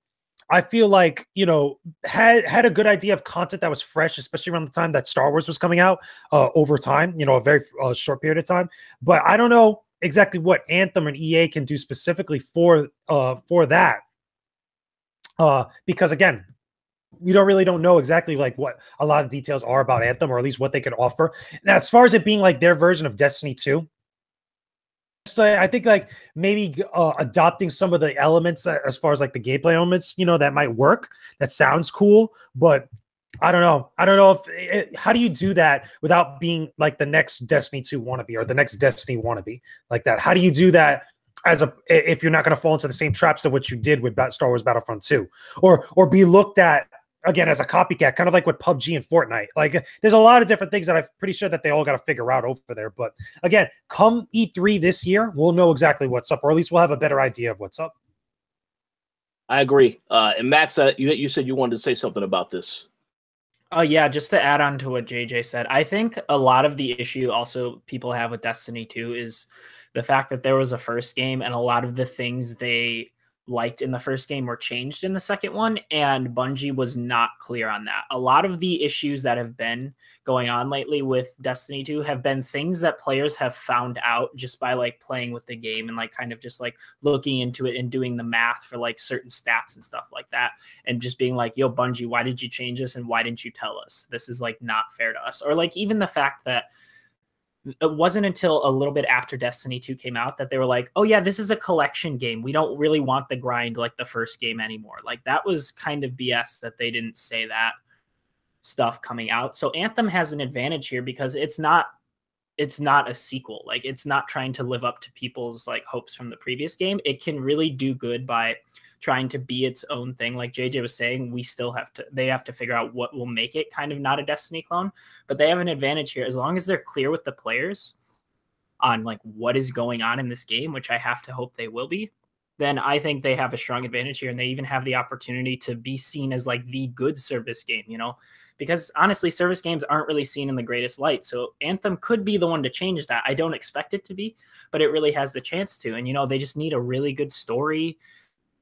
I feel like, you know, had a good idea of content that was fresh, especially around the time that Star Wars was coming out over time, you know, a very short period of time. But I don't know exactly what Anthem and EA can do specifically for that. Because again, we don't know exactly like what a lot of details are about Anthem, or at least what they can offer. Now, as far as it being like their version of Destiny 2, so I think like maybe adopting some of the elements as far as like the gameplay elements, you know, that might work. That sounds cool, but I don't know. I don't know if how do you do that without being like the next Destiny 2 wannabe or the next Destiny wannabe like that? How do you do that if you're not going to fall into the same traps of what you did with Star Wars Battlefront 2, or be looked at again as a copycat, kind of like with PUBG and Fortnite? Like, there's a lot of different things that I'm pretty sure that they all got to figure out over there. But again, come E3 this year, we'll know exactly what's up, or at least we'll have a better idea of what's up. I agree. And Max, you said you wanted to say something about this. Yeah, just to add on to what JJ said, I think a lot of the issue also people have with Destiny 2 is the fact that there was a first game, and a lot of the things they liked in the first game were changed in the second one, and Bungie was not clear on that. A lot of the issues that have been going on lately with Destiny 2 have been things that players have found out just by like playing with the game and like kind of just like looking into it and doing the math for like certain stats and stuff like that, and just being like, yo, Bungie, why did you change this, and why didn't you tell us? This is like not fair to us. Or like even the fact that it wasn't until a little bit after Destiny 2 came out that they were like, oh yeah, this is a collection game. We don't really want the grind like the first game anymore. Like, that was kind of BS that they didn't say that stuff coming out. So Anthem has an advantage here because it's not a sequel. Like, it's not trying to live up to people's like hopes from the previous game. It can really do good by trying to be its own thing. Like JJ was saying, they have to figure out what will make it kind of not a Destiny clone, but they have an advantage here. As long as they're clear with the players on like what is going on in this game, which I have to hope they will be, then I think they have a strong advantage here. And they even have the opportunity to be seen as like the good service game, you know, because honestly, service games aren't really seen in the greatest light. So Anthem could be the one to change that. I don't expect it to be, but it really has the chance to. And, you know, they just need a really good story.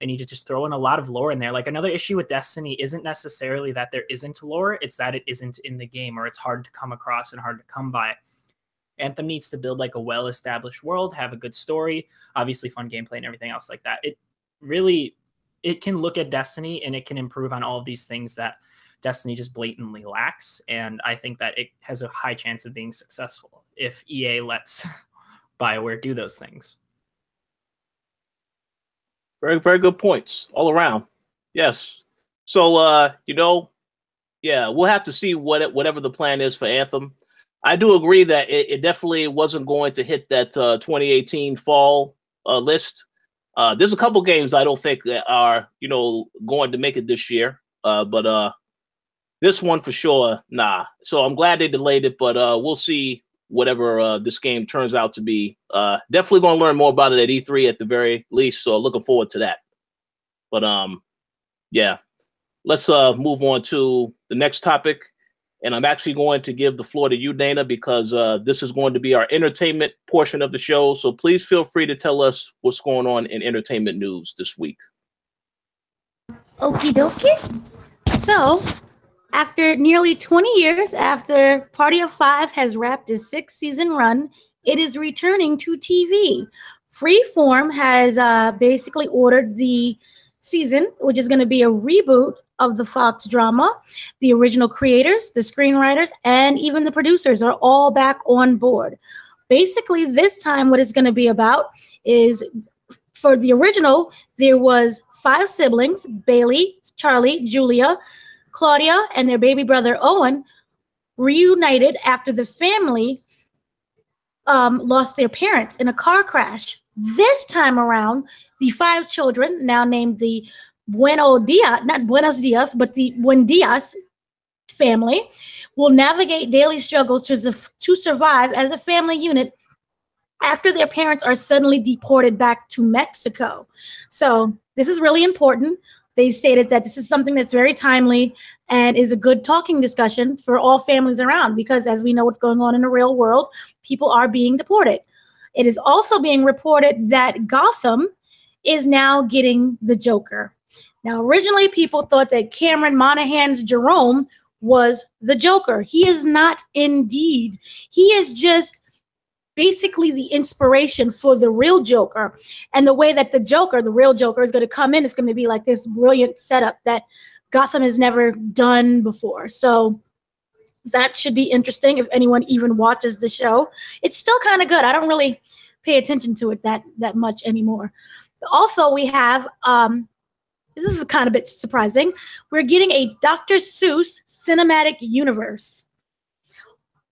They need to just throw in a lot of lore in there. Like, another issue with Destiny isn't necessarily that there isn't lore. It's that it isn't in the game, or it's hard to come across and hard to come by. Anthem needs to build like a well-established world, have a good story, obviously fun gameplay and everything else like that. It can look at Destiny and it can improve on all of these things that Destiny just blatantly lacks. And I think that it has a high chance of being successful if EA lets BioWare do those things. Very, very good points all around. Yes. So, you know, yeah, we'll have to see whatever the plan is for Anthem. I do agree that it definitely wasn't going to hit that 2018 fall list. There's a couple games I don't think that are, going to make it this year. But this one for sure, nah. So I'm glad they delayed it, but we'll see whatever this game turns out to be. Definitely going to learn more about it at E3 at the very least. So looking forward to that. But yeah, let's move on to the next topic. And I'm actually going to give the floor to you, Dana, because this is going to be our entertainment portion of the show. So please feel free to tell us what's going on in entertainment news this week. Okie dokie. So, after nearly 20 years after Party of Five has wrapped its 6-season run, it is returning to TV. Freeform has basically ordered the season, which is going to be a reboot of the Fox drama. The original creators, the screenwriters, and even the producers are all back on board. Basically, this time what it's going to be about is, for the original, there was 5 siblings: Bailey, Charlie, Julia, Claudia, and their baby brother Owen, reunited after the family lost their parents in a car crash. This time around, the 5 children, now named the Buenos Dias, but the Buendias family, will navigate daily struggles to survive as a family unit after their parents are suddenly deported back to Mexico. So this is really important. They stated that this is something that's very timely and is a good talking discussion for all families around, because as we know what's going on in the real world, people are being deported. It is also being reported that Gotham is now getting the Joker. Now, originally people thought that Cameron Monaghan's Jerome was the Joker. He is not indeed. He is just basically the inspiration for the real Joker. And the way that the real Joker is going to come in, it's going to be like this brilliant setup that Gotham has never done before. So that should be interesting if anyone even watches the show. It's still kind of good. I don't really pay attention to it that much anymore. Also, we have, this is kind of a bit surprising, we're getting a Dr. Seuss cinematic universe.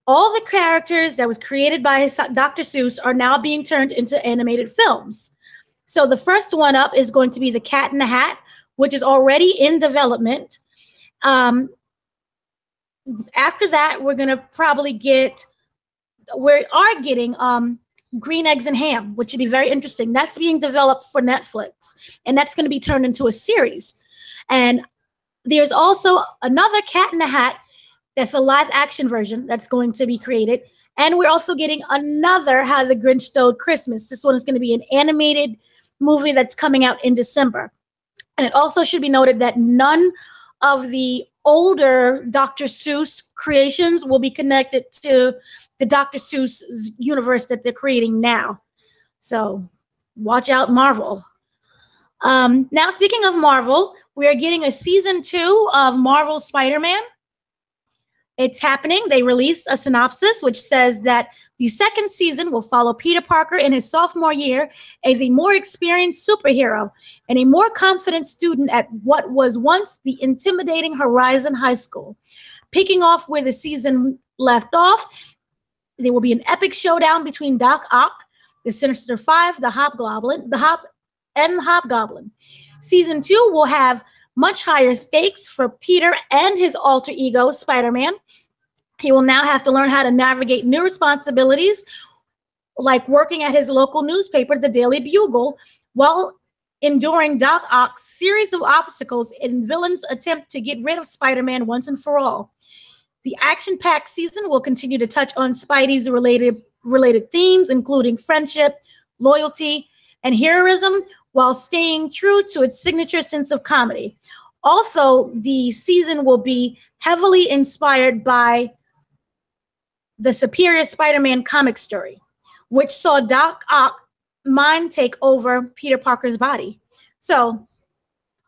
All the characters that was created by Dr. Seuss are now being turned into animated films. So the first one up is going to be The Cat in the Hat, which is already in development. After that, we're going to probably getting Green Eggs and Ham, which would be very interesting. That's being developed for Netflix, and that's going to be turned into a series. And there's also another Cat in the Hat that's a live action version that's going to be created. And we're also getting another How the Grinch Stole Christmas. This one is going to be an animated movie that's coming out in December. And it also should be noted that none of the older Dr. Seuss creations will be connected to the Dr. Seuss universe that they're creating now. So watch out, Marvel. Now, speaking of Marvel, we are getting a season 2 of Marvel Spider-Man. It's happening. They released a synopsis which says that the second season will follow Peter Parker in his sophomore year as a more experienced superhero and a more confident student at what was once the intimidating Horizon High School. Picking off where the season left off, there will be an epic showdown between Doc Ock, the Sinister Five, the Hobgoblin. Season 2 will have much higher stakes for Peter and his alter ego, Spider-Man. He will now have to learn how to navigate new responsibilities, like working at his local newspaper, the Daily Bugle, while enduring Doc Ock's series of obstacles in villains' attempt to get rid of Spider-Man once and for all. The action-packed season will continue to touch on Spidey's related themes, including friendship, loyalty, and heroism, while staying true to its signature sense of comedy. Also, the season will be heavily inspired by the Superior Spider-Man comic story, which saw Doc Ock mind take over Peter Parker's body. So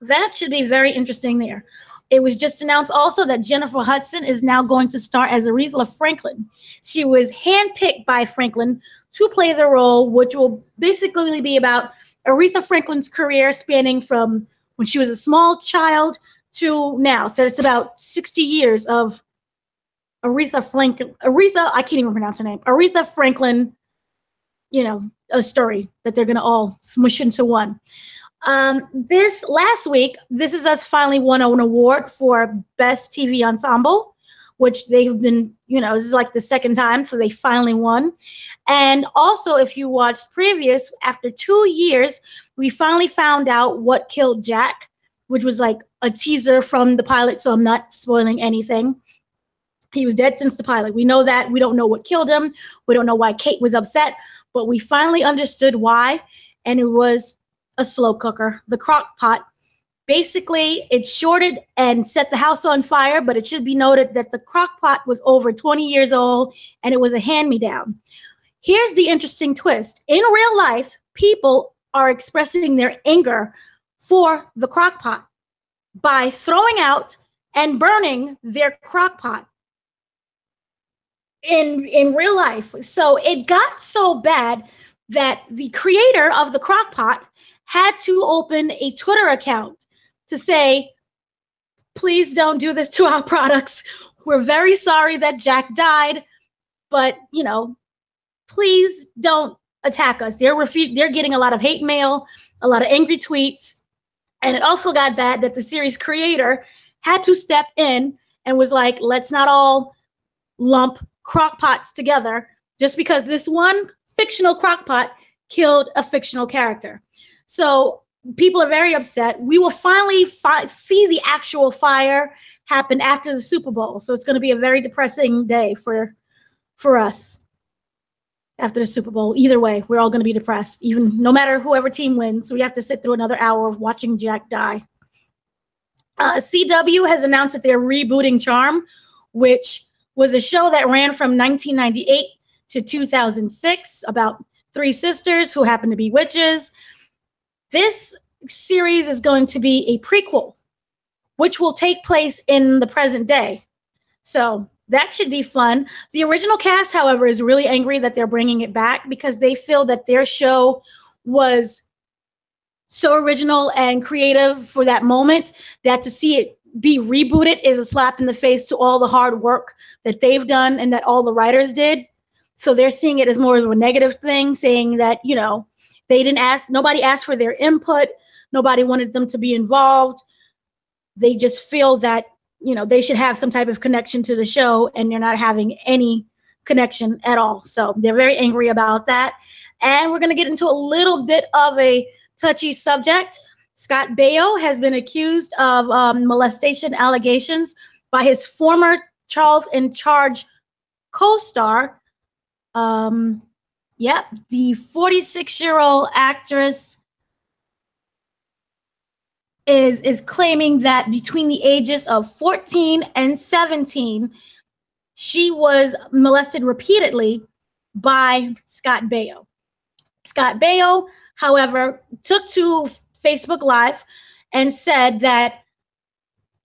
that should be very interesting there. It was just announced also that Jennifer Hudson is now going to star as Aretha Franklin. She was handpicked by Franklin to play the role, which will basically be about Aretha Franklin's career spanning from when she was a small child to now. So it's about 60 years of I can't even pronounce her name. Aretha Franklin, a story that they're going to all smush into one. This last week, This Is Us finally won an award for Best TV Ensemble, which they've been, this is like the second time, so they finally won. And also, if you watched previous, after 2 years, we finally found out what killed Jack, which was like a teaser from the pilot, so I'm not spoiling anything. He was dead since the pilot. We know that. We don't know what killed him. We don't know why Kate was upset, but we finally understood why, and it was a slow cooker, the crock pot. Basically, it shorted and set the house on fire, but it should be noted that the crock pot was over 20 years old, and it was a hand-me-down. Here's the interesting twist. In real life, people are expressing their anger for the crock pot by throwing out and burning their crock pot in real life. So it got so bad that the creator of the crock pot had to open a Twitter account to say, please don't do this to our products. We're very sorry that Jack died, but, please don't attack us. They're getting a lot of hate mail, a lot of angry tweets. And it also got bad that the series creator had to step in and was like, let's not all lump crockpots together just because this one fictional crockpot killed a fictional character. So people are very upset. We will finally see the actual fire happen after the Super Bowl. So it's going to be a very depressing day for us after the Super Bowl. Either way, we're all going to be depressed, even no matter whoever team wins. We have to sit through another hour of watching Jack die. CW has announced that they're rebooting Charm, which was a show that ran from 1998 to 2006 about 3 sisters who happen to be witches. This series is going to be a prequel, which will take place in the present day. So that should be fun. The original cast, however, is really angry that they're bringing it back because they feel that their show was so original and creative for that moment that to see it be rebooted is a slap in the face to all the hard work that they've done and that all the writers did. So they're seeing it as more of a negative thing, saying that, nobody asked for their input. Nobody wanted them to be involved. They just feel that, they should have some type of connection to the show, and they're not having any connection at all. So they're very angry about that. And we're going to get into a little bit of a touchy subject. Scott Baio has been accused of molestation allegations by his former Charles in Charge co-star. The 46-year-old actress is claiming that between the ages of 14 and 17, she was molested repeatedly by Scott Baio. Scott Baio, however, took to Facebook Live and said that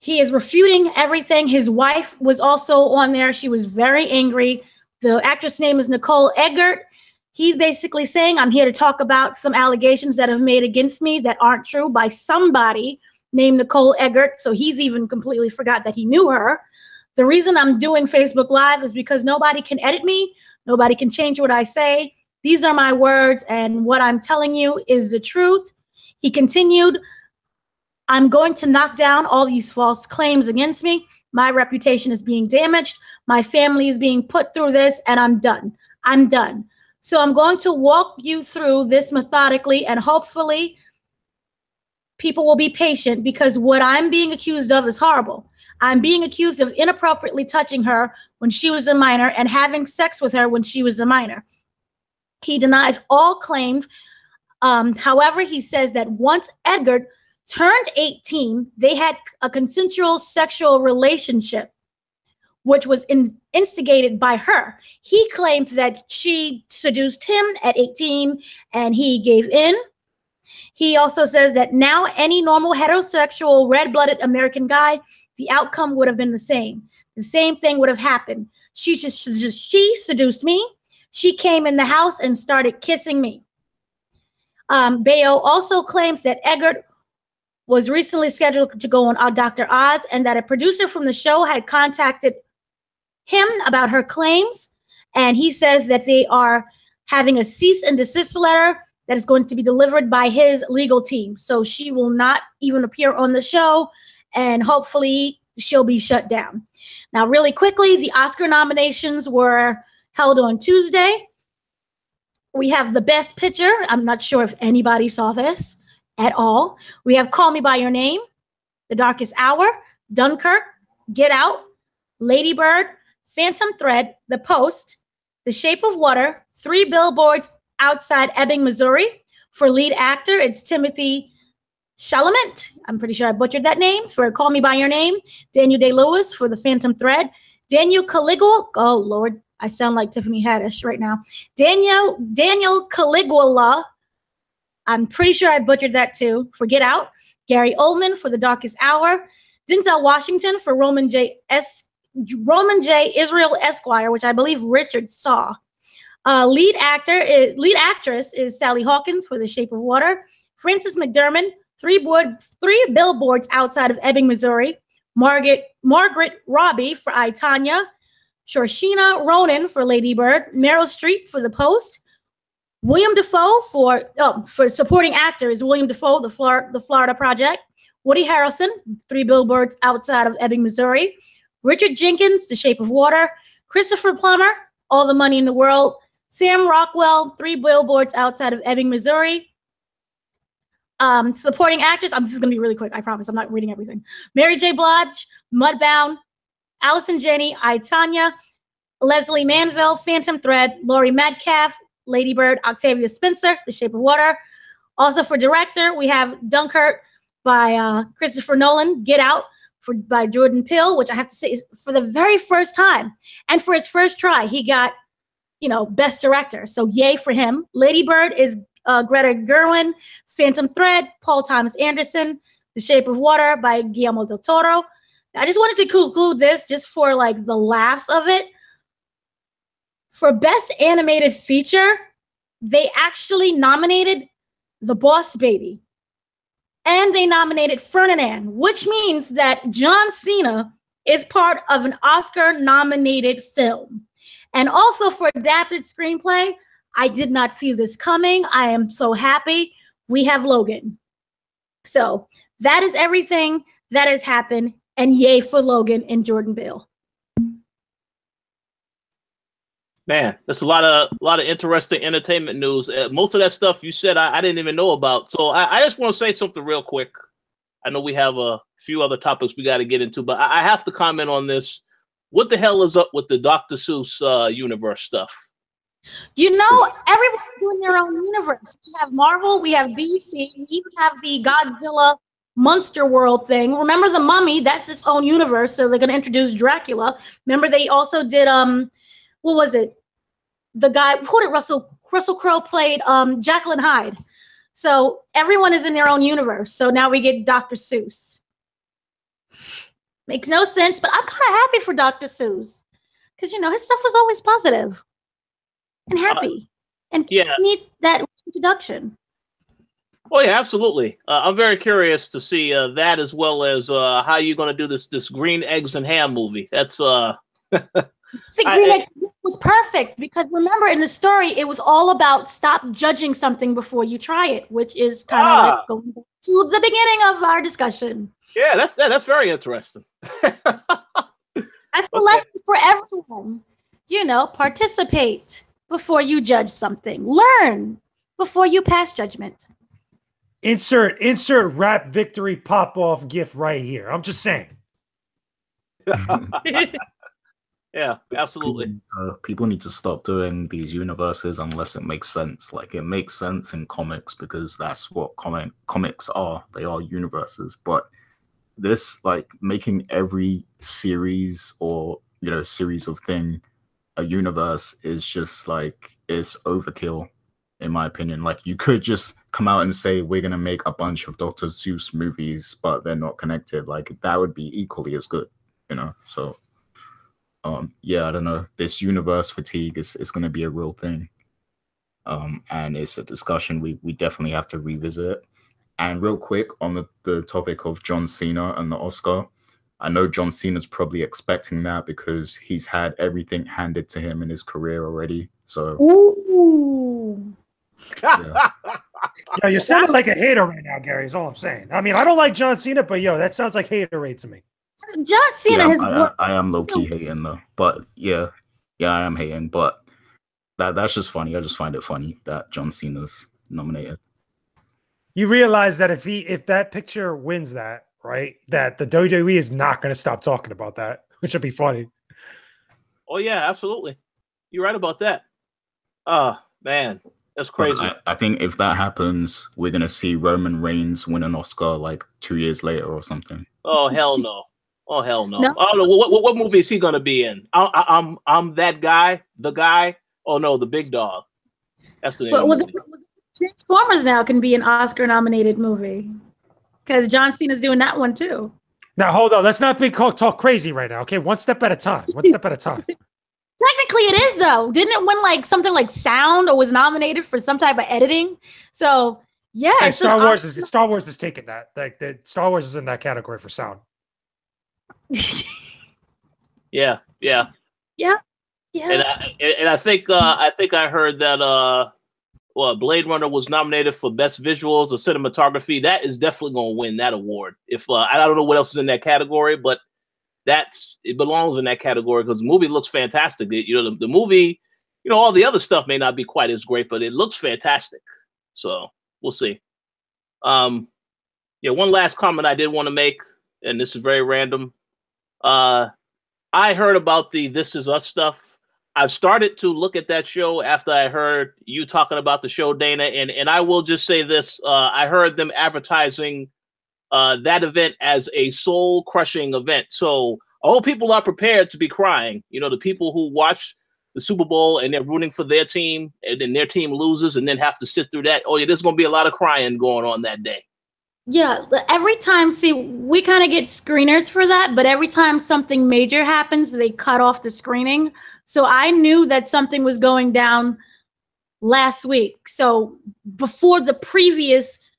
he is refuting everything. His wife was also on there. She was very angry. The actress' name is Nicole Eggert. He's basically saying, I'm here to talk about some allegations that have made against me that aren't true by somebody named Nicole Eggert. So he's even completely forgot that he knew her. The reason I'm doing Facebook Live is because nobody can edit me. Nobody can change what I say. These are my words, and what I'm telling you is the truth. He continued, I'm going to knock down all these false claims against me. My reputation is being damaged. My family is being put through this, and I'm done. I'm done. So I'm going to walk you through this methodically, and hopefully people will be patient because what I'm being accused of is horrible. I'm being accused of inappropriately touching her when she was a minor and having sex with her when she was a minor. He denies all claims. However, he says that once Edgar turned 18, they had a consensual sexual relationship, which was instigated by her. He claims that she seduced him at 18 and he gave in. He also says that now any normal heterosexual red-blooded American guy, the outcome would have been the same. The same thing would have happened. She seduced me. She came in the house and started kissing me. Baio also claims that Eggert was recently scheduled to go on Dr. Oz and that a producer from the show had contacted him about her claims, and he says that they are having a cease and desist letter that is going to be delivered by his legal team. So she will not even appear on the show, and hopefully she'll be shut down. Now, really quickly, the Oscar nominations were held on Tuesday. We have the Best Picture. I'm not sure if anybody saw this at all. We have Call Me By Your Name, The Darkest Hour, Dunkirk, Get Out, Lady Bird, Phantom Thread, The Post, The Shape of Water, Three Billboards Outside Ebbing, Missouri. For lead actor, it's Timothy Chalamet. I'm pretty sure I butchered that name. For Call Me By Your Name, Daniel Day-Lewis for The Phantom Thread, Daniel Caligula. Oh, Lord, I sound like Tiffany Haddish right now. Daniel Caligula. I'm pretty sure I butchered that too. For Get Out, Gary Oldman for The Darkest Hour, Denzel Washington for Roman J. Israel Esquire, which I believe Richard saw. Lead actress is Sally Hawkins for The Shape of Water. Frances McDermott, Three Billboards Outside of Ebbing, Missouri. Margaret Robbie for I, Tonya. Saoirse Ronan for Lady Bird. Meryl Streep for The Post. William Dafoe for supporting actor is William Dafoe, The Florida Project. Woody Harrelson, Three Billboards Outside of Ebbing, Missouri. Richard Jenkins, The Shape of Water. Christopher Plummer, All the Money in the World. Sam Rockwell, Three Billboards Outside of Ebbing, Missouri. Supporting actors, this is going to be really quick, I promise. I'm not reading everything. Mary J. Blige, Mudbound. Allison Janney, I, Tonya. Leslie Manville, Phantom Thread. Laurie Metcalf, Lady Bird. Octavia Spencer, The Shape of Water. Also for director, we have Dunkirk by Christopher Nolan. Get Out by Jordan Peele, which I have to say is for the very first time. And for his first try, he got, Best Director. So yay for him. Lady Bird is Greta Gerwig. Phantom Thread, Paul Thomas Anderson. The Shape of Water by Guillermo del Toro. I just wanted to conclude this just for the laughs of it. For Best Animated Feature, they actually nominated The Boss Baby. And they nominated Ferdinand, which means that John Cena is part of an Oscar-nominated film. And also for adapted screenplay, I did not see this coming. I am so happy we have Logan. So that is everything that has happened, and yay for Logan and Jordan Peele. Man, that's a lot of interesting entertainment news. Most of that stuff you said I didn't even know about. So I just want to say something real quick. I know we have a few other topics we got to get into, but I have to comment on this. What the hell is up with the Dr. Seuss universe stuff? Everyone's doing their own universe. We have Marvel, we have DC, we even have the Godzilla Monster World thing. Remember the Mummy? That's its own universe. So they're going to introduce Dracula. Remember they also did what was it? The guy who did Russell Crowe played Jekyll and Hyde. So everyone is in their own universe. So now we get Dr. Seuss. Makes no sense, but I'm kind of happy for Dr. Seuss because his stuff was always positive and happy, and yeah, need that introduction. Oh yeah, absolutely. I'm very curious to see that as well as how you're going to do this Green Eggs and Ham movie. That's See, Green Eggs was perfect because remember in the story it was all about stop judging something before you try it, which is kind of like going back to the beginning of our discussion. Yeah, that's very interesting. That's the lesson for everyone. Participate before you judge something. Learn before you pass judgment. Insert rap victory pop-off gif right here. I'm just saying. Yeah, absolutely. People need to stop doing these universes unless it makes sense. Like it makes sense in comics because that's what comics are. They are universes. But this, making every series or series of thing a universe is just it's overkill, in my opinion. You could just come out and say we're gonna make a bunch of Dr. Seuss movies, but they're not connected. That would be equally as good, So. Yeah, I don't know. This universe fatigue is going to be a real thing. And it's a discussion we definitely have to revisit. And real quick on the topic of John Cena and the Oscar, I know John Cena's probably expecting that because he's had everything handed to him in his career already. So, Ooh. yeah. Yo, you're sounding like a hater right now, Gary, is all I'm saying. I mean, I don't like John Cena, but yo, that sounds like haterade to me. John Cena has I am low-key hating though. But yeah, I am hating, but that's just funny. I just find it funny that John Cena's nominated. You realize that if that picture wins that, right, that the WWE is not going to stop talking about that, which would be funny. Oh yeah, absolutely. You're right about that. Man, that's crazy. I think if that happens, we're gonna see Roman Reigns win an Oscar like 2 years later or something. Oh hell no! Oh hell no! I don't know what movie is he gonna be in. I'm that guy, the guy. Oh no, the big dog. That's the name. Of the movie. Transformers now can be an Oscar-nominated movie because John Cena's doing that one too. Now hold on, let's not be talk crazy right now. Okay, one step at a time. One step at a time. Technically, it is though. Didn't it win like something like sound or was nominated for some type of editing? So yeah, Hey, Star Wars is taking that. Like Star Wars is in that category for sound. Yeah. And I think I heard that Blade Runner was nominated for best visuals or cinematography. That is definitely going to win that award. If I don't know what else is in that category, but it belongs in that category because the movie looks fantastic. The movie, all the other stuff may not be quite as great, but it looks fantastic. So we'll see. One last comment I did want to make, and this is very random. I heard about the This Is Us stuff. I've started to look at that show after I heard you talking about the show, Dana, and I will just say this. I heard them advertising that event as a soul-crushing event. So all people are prepared to be crying. The people who watch the Super Bowl and they're rooting for their team, and then their team loses and then have to sit through that. Oh, yeah, there's going to be a lot of crying going on that day. Yeah, every time, see, we kind of get screeners for that, but every time something major happens, they cut off the screening. So I knew that something was going down last week. So before the previous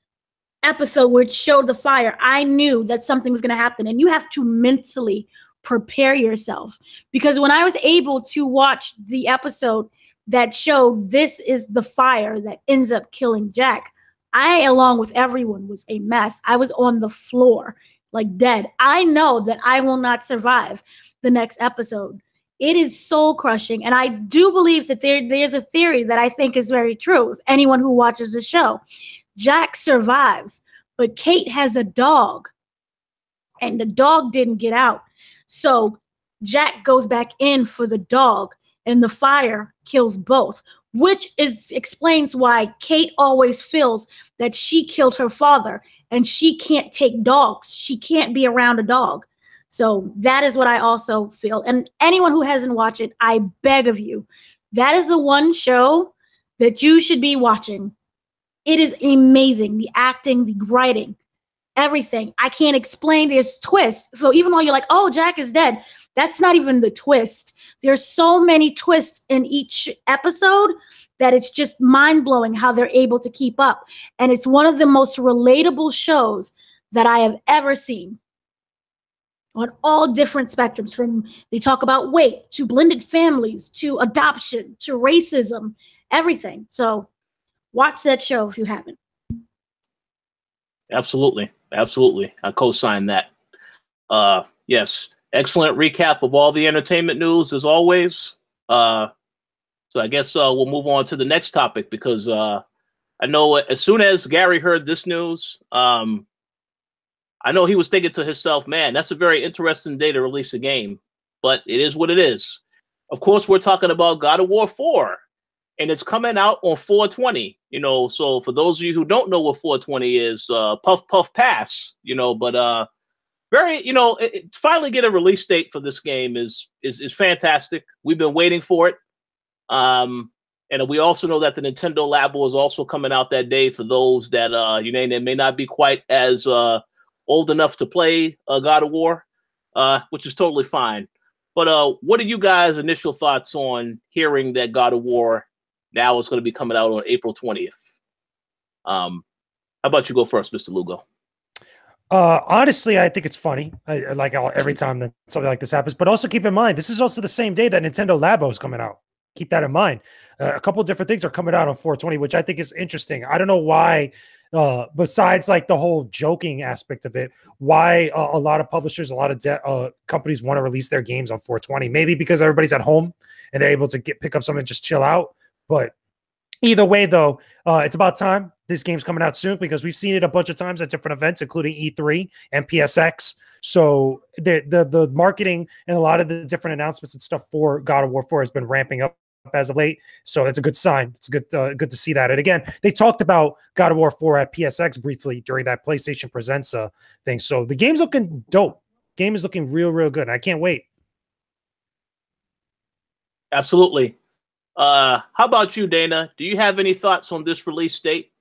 episode where it showed the fire, I knew that something was going to happen. And you have to mentally prepare yourself. Because when I was able to watch the episode that showed this is the fire that ends up killing Jack, I, along with everyone, was a mess. I was on the floor, like dead. I know that I will not survive the next episode. It is soul crushing. And I do believe that there's a theory that I think is very true. If anyone who watches the show, Jack survives, but Kate has a dog and the dog didn't get out. So Jack goes back in for the dog and the fire kills both, which explains why Kate always feels that she killed her father and she can't take dogs. She can't be around a dog. So that is what I also feel. And anyone who hasn't watched it, I beg of you, that is the one show that you should be watching. It is amazing. The acting, the writing, everything. I can't explain. There's twists. So even though you're like, oh, Jack is dead, that's not even the twist. There's so many twists in each episode that it's just mind-blowing how they're able to keep up. And it's one of the most relatable shows that I have ever seen on all different spectrums. From they talk about weight to blended families to adoption to racism, everything. So watch that show if you haven't. Absolutely. I co-sign that. Yes. Excellent recap of all the entertainment news as always. So I guess we'll move on to the next topic because I know as soon as Gary heard this news, I know he was thinking to himself, man, that's a very interesting day to release a game, but it is what it is. Of course, we're talking about God of War 4, and it's coming out on 4/20. So for those of you who don't know what 4/20 is, puff, puff, pass, but very, finally get a release date for this game is fantastic. We've been waiting for it. And we also know that the Nintendo Labo is also coming out that day for those that, they may not be quite as old enough to play God of War, which is totally fine. But what are you guys' initial thoughts on hearing that God of War now is going to be coming out on April 20th? How about you go first, Mr. Lugo? Honestly, I think it's funny. Every time that something like this happens. But also keep in mind, this is also the same day that Nintendo Labo is coming out. Keep that in mind. A couple of different things are coming out on 420, which I think is interesting. I don't know why, besides like the whole joking aspect of it, why a lot of publishers, a lot of companies want to release their games on 420. Maybe because everybody's at home and they're able to pick up something and just chill out. But either way, though, it's about time. This game's coming out soon because we've seen it a bunch of times at different events, including E3 and PSX. So the marketing and a lot of the different announcements and stuff for God of War 4 has been ramping up as of late. So it's a good sign. It's good to see that. And again, they talked about God of War 4 at PSX briefly during that PlayStation Presents thing. So the game's looking dope. Game is looking real, real good. I can't wait. Absolutely. How about you, Dana? Do you have any thoughts on this release date?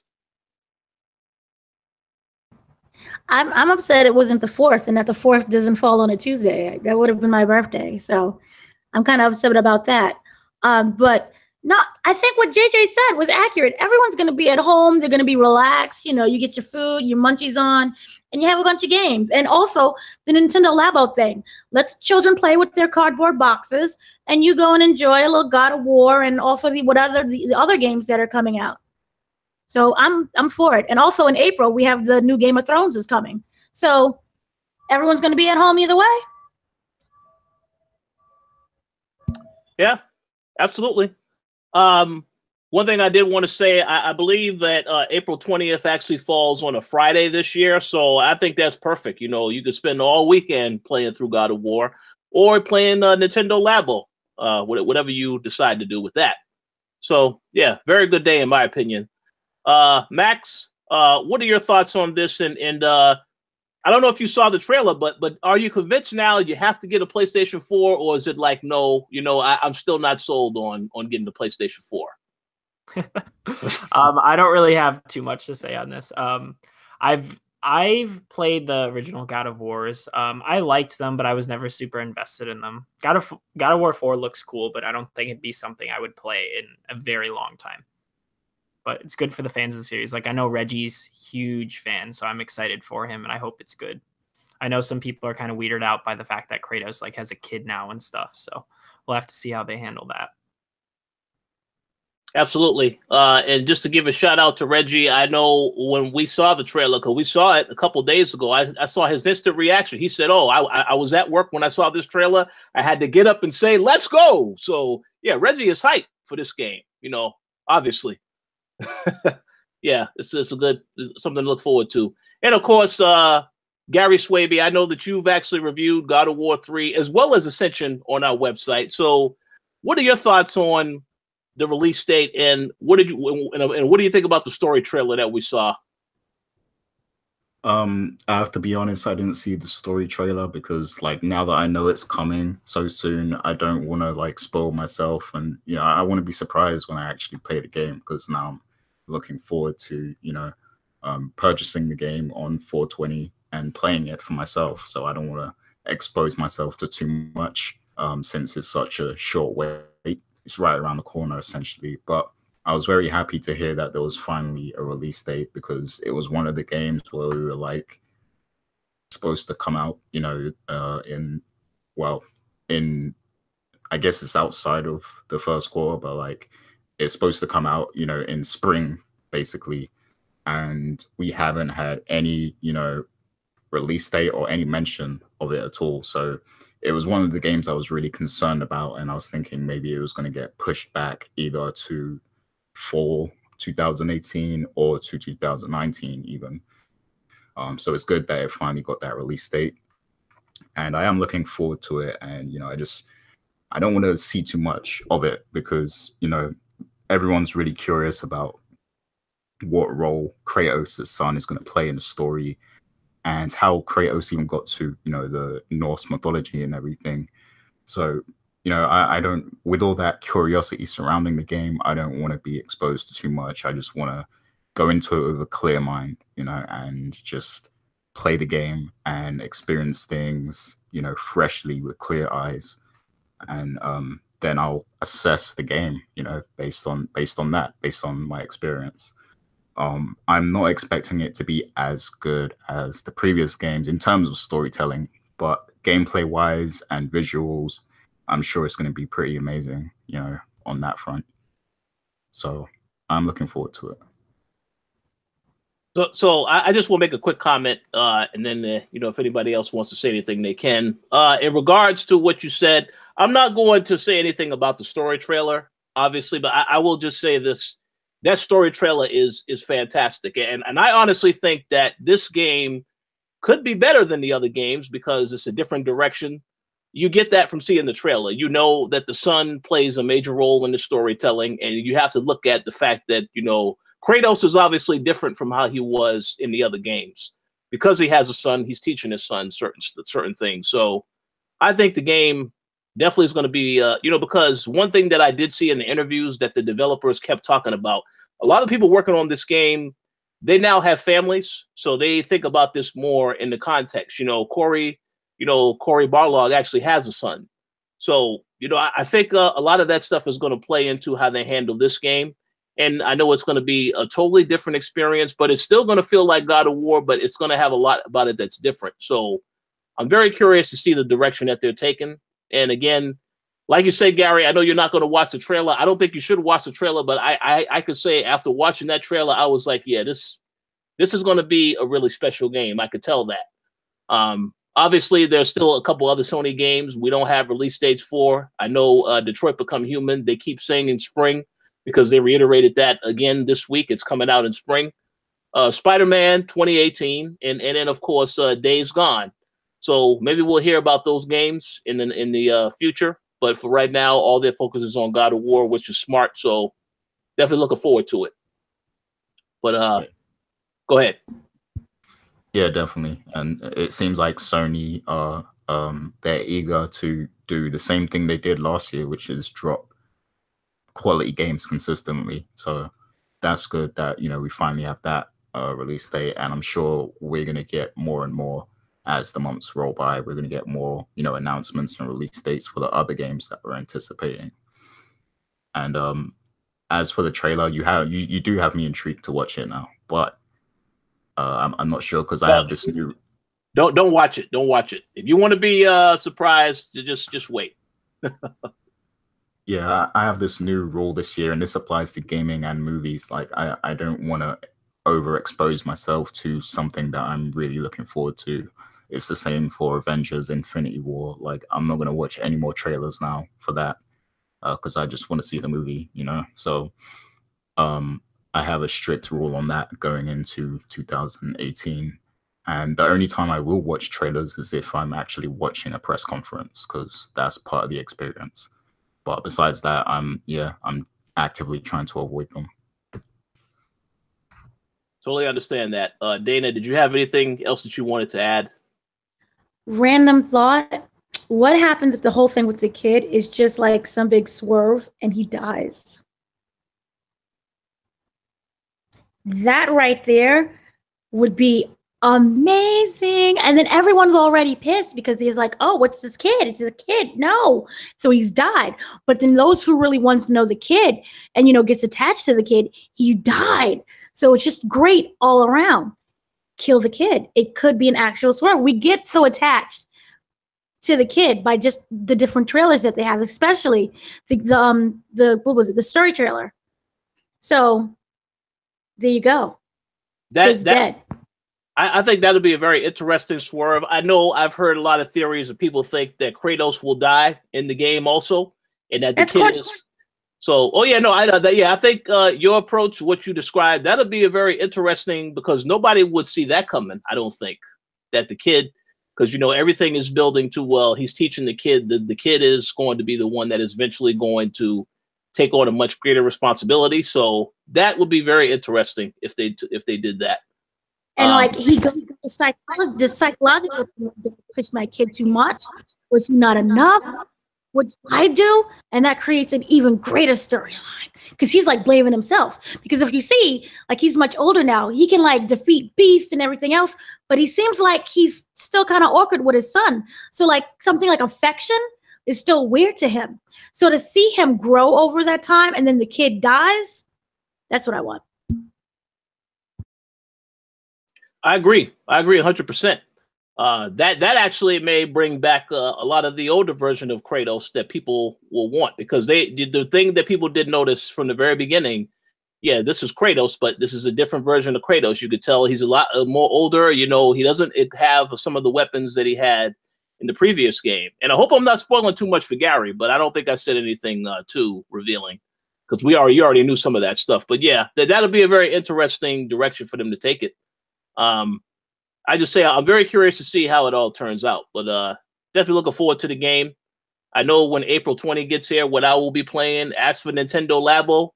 I'm upset it wasn't the 4th and that the 4th doesn't fall on a Tuesday. That would have been my birthday. So I'm kind of upset about that. But I think what JJ said was accurate. Everyone's going to be at home. They're going to be relaxed. You know, you get your food, your munchies on, and you have a bunch of games. And also the Nintendo Labo thing. Let children play with their cardboard boxes, and you go and enjoy a little God of War and also the other games that are coming out. So I'm for it. And also in April, we have the new Game of Thrones is coming. So everyone's going to be at home either way. Yeah, absolutely. One thing I did want to say, I believe that April 20th actually falls on a Friday this year. So I think that's perfect. You know, you could spend all weekend playing through God of War or playing Nintendo Labo, whatever you decide to do with that. So, yeah, very good day in my opinion. Max, what are your thoughts on this? And I don't know if you saw the trailer, but are you convinced now you have to get a PlayStation 4, or is it like, no, you know, I'm still not sold on getting the PlayStation 4? I don't really have too much to say on this. I've played the original God of Wars. I liked them, but I was never super invested in them. God of War 4 looks cool, but I don't think it'd be something I would play in a very long time. But it's good for the fans of the series. Like, I know Reggie's huge fan, so I'm excited for him, and I hope it's good. I know some people are kind of weirded out by the fact that Kratos like has a kid now and stuff, so we'll have to see how they handle that. Absolutely. And just to give a shout out to Reggie, I know when we saw the trailer, because we saw it a couple days ago, I saw his instant reaction. He said, oh, I was at work when I saw this trailer. I had to get up and say, let's go. So, yeah, Reggie is hyped for this game, you know, obviously. Yeah, it's a good something to look forward to. And of course, Gary Swaby, I know that you've actually reviewed God of War 3 as well as Ascension on our website. So what are your thoughts on the release date, and what do you think about the story trailer that we saw? I have to be honest, I didn't see the story trailer because, like, now that I know it's coming so soon, I don't want to like spoil myself, and you know, I want to be surprised when I actually play the game, because now I'm looking forward to, you know, purchasing the game on 420 and playing it for myself. So I don't want to expose myself to too much, since it's such a short wait. It's right around the corner essentially. But I was very happy to hear that there was finally a release date, because it was one of the games where we were like supposed to come out, you know, in I guess it's outside of the first quarter, but like it's supposed to come out, you know, in spring basically. And we haven't had any, you know, release date or any mention of it at all. So it was one of the games I was really concerned about, and I was thinking maybe it was going to get pushed back either to fall 2018 or to 2019 even. So it's good that it finally got that release date, and I am looking forward to it. And you know, I don't want to see too much of it, because you know, everyone's really curious about what role Kratos' son is going to play in the story, and how Kratos even got to, you know, the Norse mythology and everything. So, you know, I don't, with all that curiosity surrounding the game, I don't want to be exposed to too much. I just want to go into it with a clear mind, you know, and just play the game and experience things, you know, freshly with clear eyes. And then I'll assess the game, you know, based on my experience. I'm not expecting it to be as good as the previous games in terms of storytelling, but gameplay wise and visuals, I'm sure it's going to be pretty amazing, you know, on that front. So I'm looking forward to it. So I just want to make a quick comment, and then you know, if anybody else wants to say anything, they can. In regards to what you said, I'm not going to say anything about the story trailer, obviously, but I will just say this: that story trailer is fantastic, and I honestly think that this game could be better than the other games because it's a different direction. You get that from seeing the trailer. You know that the son plays a major role in the storytelling, and you have to look at the fact that, you know, Kratos is obviously different from how he was in the other games. Because he has a son, he's teaching his son certain things. So I think the game definitely is going to be, you know, because one thing that I did see in the interviews that the developers kept talking about, a lot of people working on this game, they now have families, so they think about this more in the context. You know, Cory Barlog actually has a son. So, you know, I think a lot of that stuff is going to play into how they handle this game. And I know it's going to be a totally different experience, but it's still going to feel like God of War, but it's going to have a lot about it that's different. So I'm very curious to see the direction that they're taking. And again, like you said, Gary, I know you're not going to watch the trailer. I don't think you should watch the trailer, but I could say after watching that trailer, I was like, yeah, this is going to be a really special game. I could tell that. Obviously, there's still a couple other Sony games we don't have release dates for. I know Detroit Become Human. They keep saying in spring, because they reiterated that again this week. It's coming out in spring. Spider-Man 2018, and then of course Days Gone. So maybe we'll hear about those games in the future. But for right now, all their focus is on God of War, which is smart. So definitely looking forward to it. But go ahead. Yeah, definitely. And it seems like Sony are they're eager to do the same thing they did last year, which is drop quality games consistently. So that's good that, you know, we finally have that release date, and I'm sure we're going to get more and more as the months roll by. We're going to get more, you know, announcements and release dates for the other games that we're anticipating. And as for the trailer, you do have me intrigued to watch it now, but I'm not sure because I have this new. Don't watch it. Don't watch it. If you want to be surprised, just wait. Yeah, I have this new rule this year, and this applies to gaming and movies. Like, I don't want to overexpose myself to something that I'm really looking forward to. It's the same for Avengers Infinity War. Like, I'm not going to watch any more trailers now for that because I just want to see the movie, you know? So I have a strict rule on that going into 2018. And the only time I will watch trailers is if I'm actually watching a press conference, because that's part of the experience. But besides that, I'm actively trying to avoid them. Totally understand that. Dana, did you have anything else that you wanted to add? Random thought. What happens if the whole thing with the kid is just like some big swerve and he dies? That right there would be amazing. And then everyone's already pissed because he's like, oh, what's this kid? It's a kid. No. So he's died. But then those who really want to know the kid and, you know, gets attached to the kid, he's died. So it's just great all around. Kill the kid. It could be an actual swerve. We get so attached to the kid by just the different trailers that they have, especially the what was it? The story trailer. So there you go. Kid's dead. I think that'll be a very interesting swerve. I know I've heard a lot of theories of people think that Kratos will die in the game also, and that the kid is. So, oh yeah, no, I think your approach, what you described, that'll be a very interesting, because nobody would see that coming. I don't think that the kid, because you know everything is building to, well, he's teaching the kid that the kid is going to be the one that is eventually going to take on a much greater responsibility. So that would be very interesting if they did that. And like he goes to the psychological thing, did I push my kid too much? Was he not enough? What do I do? And that creates an even greater storyline, because he's like blaming himself. Because if you see, like, he's much older now, he can like defeat beasts and everything else, but he seems like he's still kind of awkward with his son. So like something like affection is still weird to him. So to see him grow over that time and then the kid dies, that's what I want. I agree. I agree 100%. That actually may bring back a lot of the older version of Kratos that people will want, because the thing that people did notice from the very beginning, yeah, this is Kratos, but this is a different version of Kratos. You could tell he's a lot more older. You know, he doesn't have some of the weapons that he had in the previous game. And I hope I'm not spoiling too much for Gary, but I don't think I said anything too revealing, because you already knew some of that stuff. But yeah, that'll be a very interesting direction for them to take it. I just say I'm very curious to see how it all turns out, but definitely looking forward to the game. I know when April 20 gets here, what I will be playing. As for Nintendo Labo,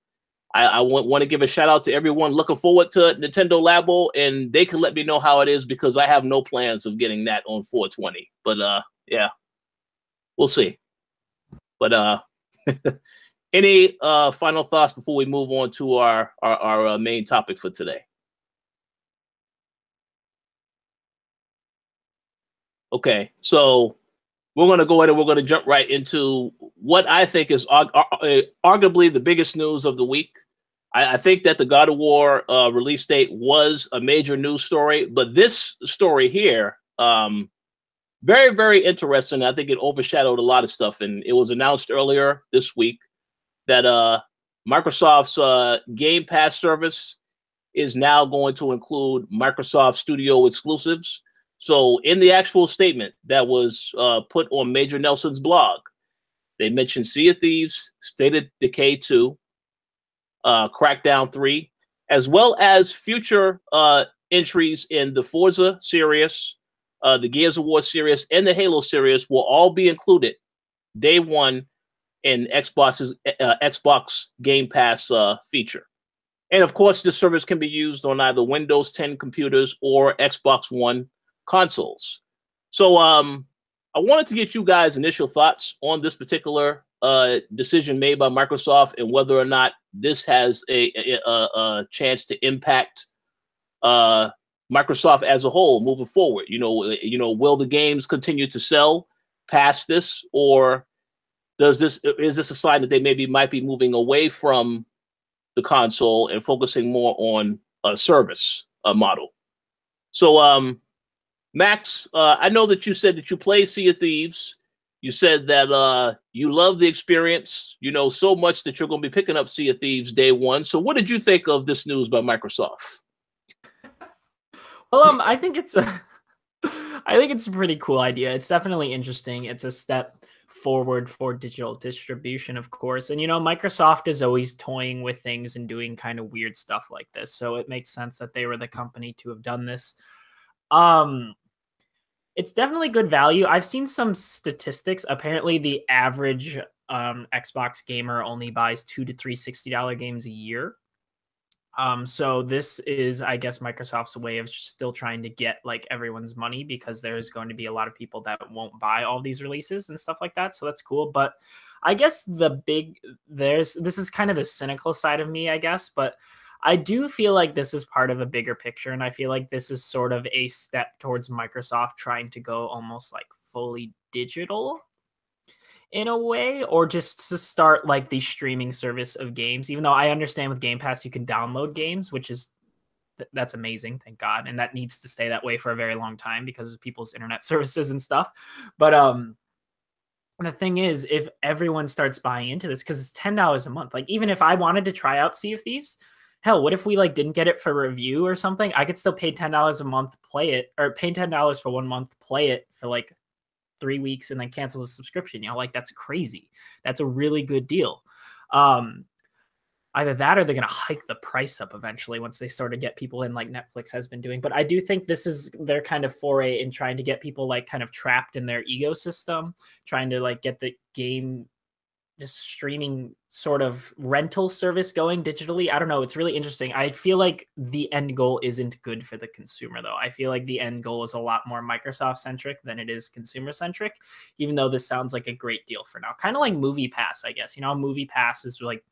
I want to give a shout out to everyone looking forward to Nintendo Labo, and they can let me know how it is, because I have no plans of getting that on 420. But yeah, we'll see. But any final thoughts before we move on to our main topic for today? Okay, so we're going to go ahead and we're going to jump right into what I think is arguably the biggest news of the week. I think that the God of War release date was a major news story, but this story here, very, very interesting. I think it overshadowed a lot of stuff, and it was announced earlier this week that Microsoft's Game Pass service is now going to include Microsoft Studio exclusives. So in the actual statement that was put on Major Nelson's blog, they mentioned Sea of Thieves, State of Decay 2, Crackdown 3, as well as future entries in the Forza series, the Gears of War series, and the Halo series will all be included day one in Xbox Game Pass feature. And of course, this service can be used on either Windows 10 computers or Xbox One consoles. So I wanted to get you guys' initial thoughts on this particular decision made by Microsoft, and whether or not this has a chance to impact Microsoft as a whole moving forward. You know, will the games continue to sell past this, or is this a sign that they might be moving away from the console and focusing more on a service model? So Max, I know that you said that you play Sea of Thieves. You said that you love the experience, you know, so much that you're going to be picking up Sea of Thieves day one. So what did you think of this news by Microsoft? Well, I think it's a pretty cool idea. It's definitely interesting. It's a step forward for digital distribution, of course. And, you know, Microsoft is always toying with things and doing kind of weird stuff like this. So it makes sense that they were the company to have done this. It's definitely good value. I've seen some statistics. Apparently, the average Xbox gamer only buys 2 to 3 $60 games a year. So this is, I guess, Microsoft's way of still trying to get like everyone's money, because there's going to be a lot of people that won't buy all these releases and stuff like that. So that's cool. But I guess this is kind of the cynical side of me, I guess, but I do feel like this is part of a bigger picture, and I feel like this is sort of a step towards Microsoft trying to go almost like fully digital in a way, or just to start like the streaming service of games. Even though I understand with Game Pass you can download games, which is that's amazing, thank God, and that needs to stay that way for a very long time because of people's internet services and stuff. But the thing is, if everyone starts buying into this, because it's $10 a month, like even if I wanted to try out Sea of Thieves, hell, what if we like didn't get it for review or something? I could still pay $10 a month, play it, or pay $10 for 1 month, play it for like 3 weeks, and then cancel the subscription. You know, like that's crazy. That's a really good deal. Either that, or they're going to hike the price up eventually once they sort of get people in, like Netflix has been doing. But I do think this is their kind of foray in trying to get people like kind of trapped in their ecosystem, trying to like get the game just streaming sort of rental service going digitally. I don't know. It's really interesting. I feel like the end goal isn't good for the consumer, though. I feel like the end goal is a lot more Microsoft centric than it is consumer centric, even though this sounds like a great deal for now. Kind of like Movie Pass, I guess. You know, Movie Pass is like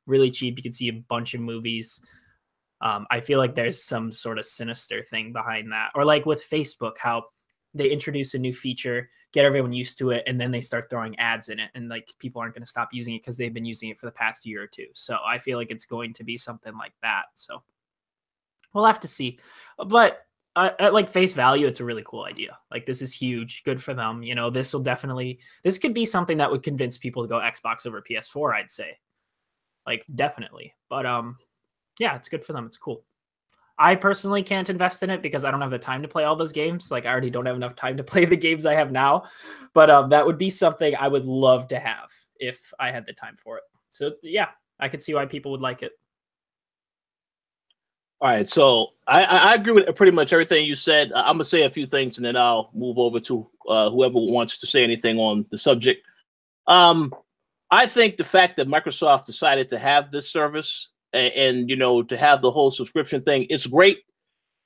really cheap. You can see a bunch of movies. I feel like there's some sort of sinister thing behind that. Or like with Facebook, how they introduce a new feature, get everyone used to it, and then they start throwing ads in it, and like people aren't going to stop using it because they've been using it for the past year or two. So I feel like it's going to be something like that. So we'll have to see. But at like face value, it's a really cool idea. Like, this is huge, good for them. You know, this could be something that would convince people to go Xbox over PS4, I'd say. Like, definitely. But yeah, it's good for them. It's cool. I personally can't invest in it because I don't have the time to play all those games. Like, I already don't have enough time to play the games I have now. But that would be something I would love to have if I had the time for it. So yeah, I could see why people would like it. All right, so I agree with pretty much everything you said. I'm gonna say a few things and then I'll move over to whoever wants to say anything on the subject. I think the fact that Microsoft decided to have this service and you know, to have the whole subscription thing, it's great.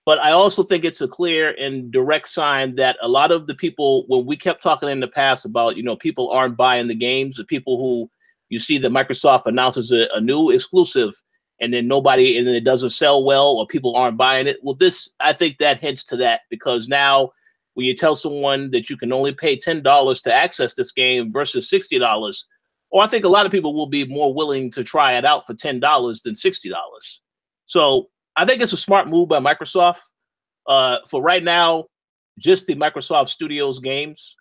But I also think it's a clear and direct sign that a lot of the people, when we kept talking in the past about, you know, people aren't buying the games, the people who you see that Microsoft announces a new exclusive and then it doesn't sell well or people aren't buying it. Well, this, I think that hints to that, because now when you tell someone that you can only pay $10 to access this game versus $60, or I think a lot of people will be more willing to try it out for $10 than $60. So I think it's a smart move by Microsoft. For right now, just the Microsoft Studios games,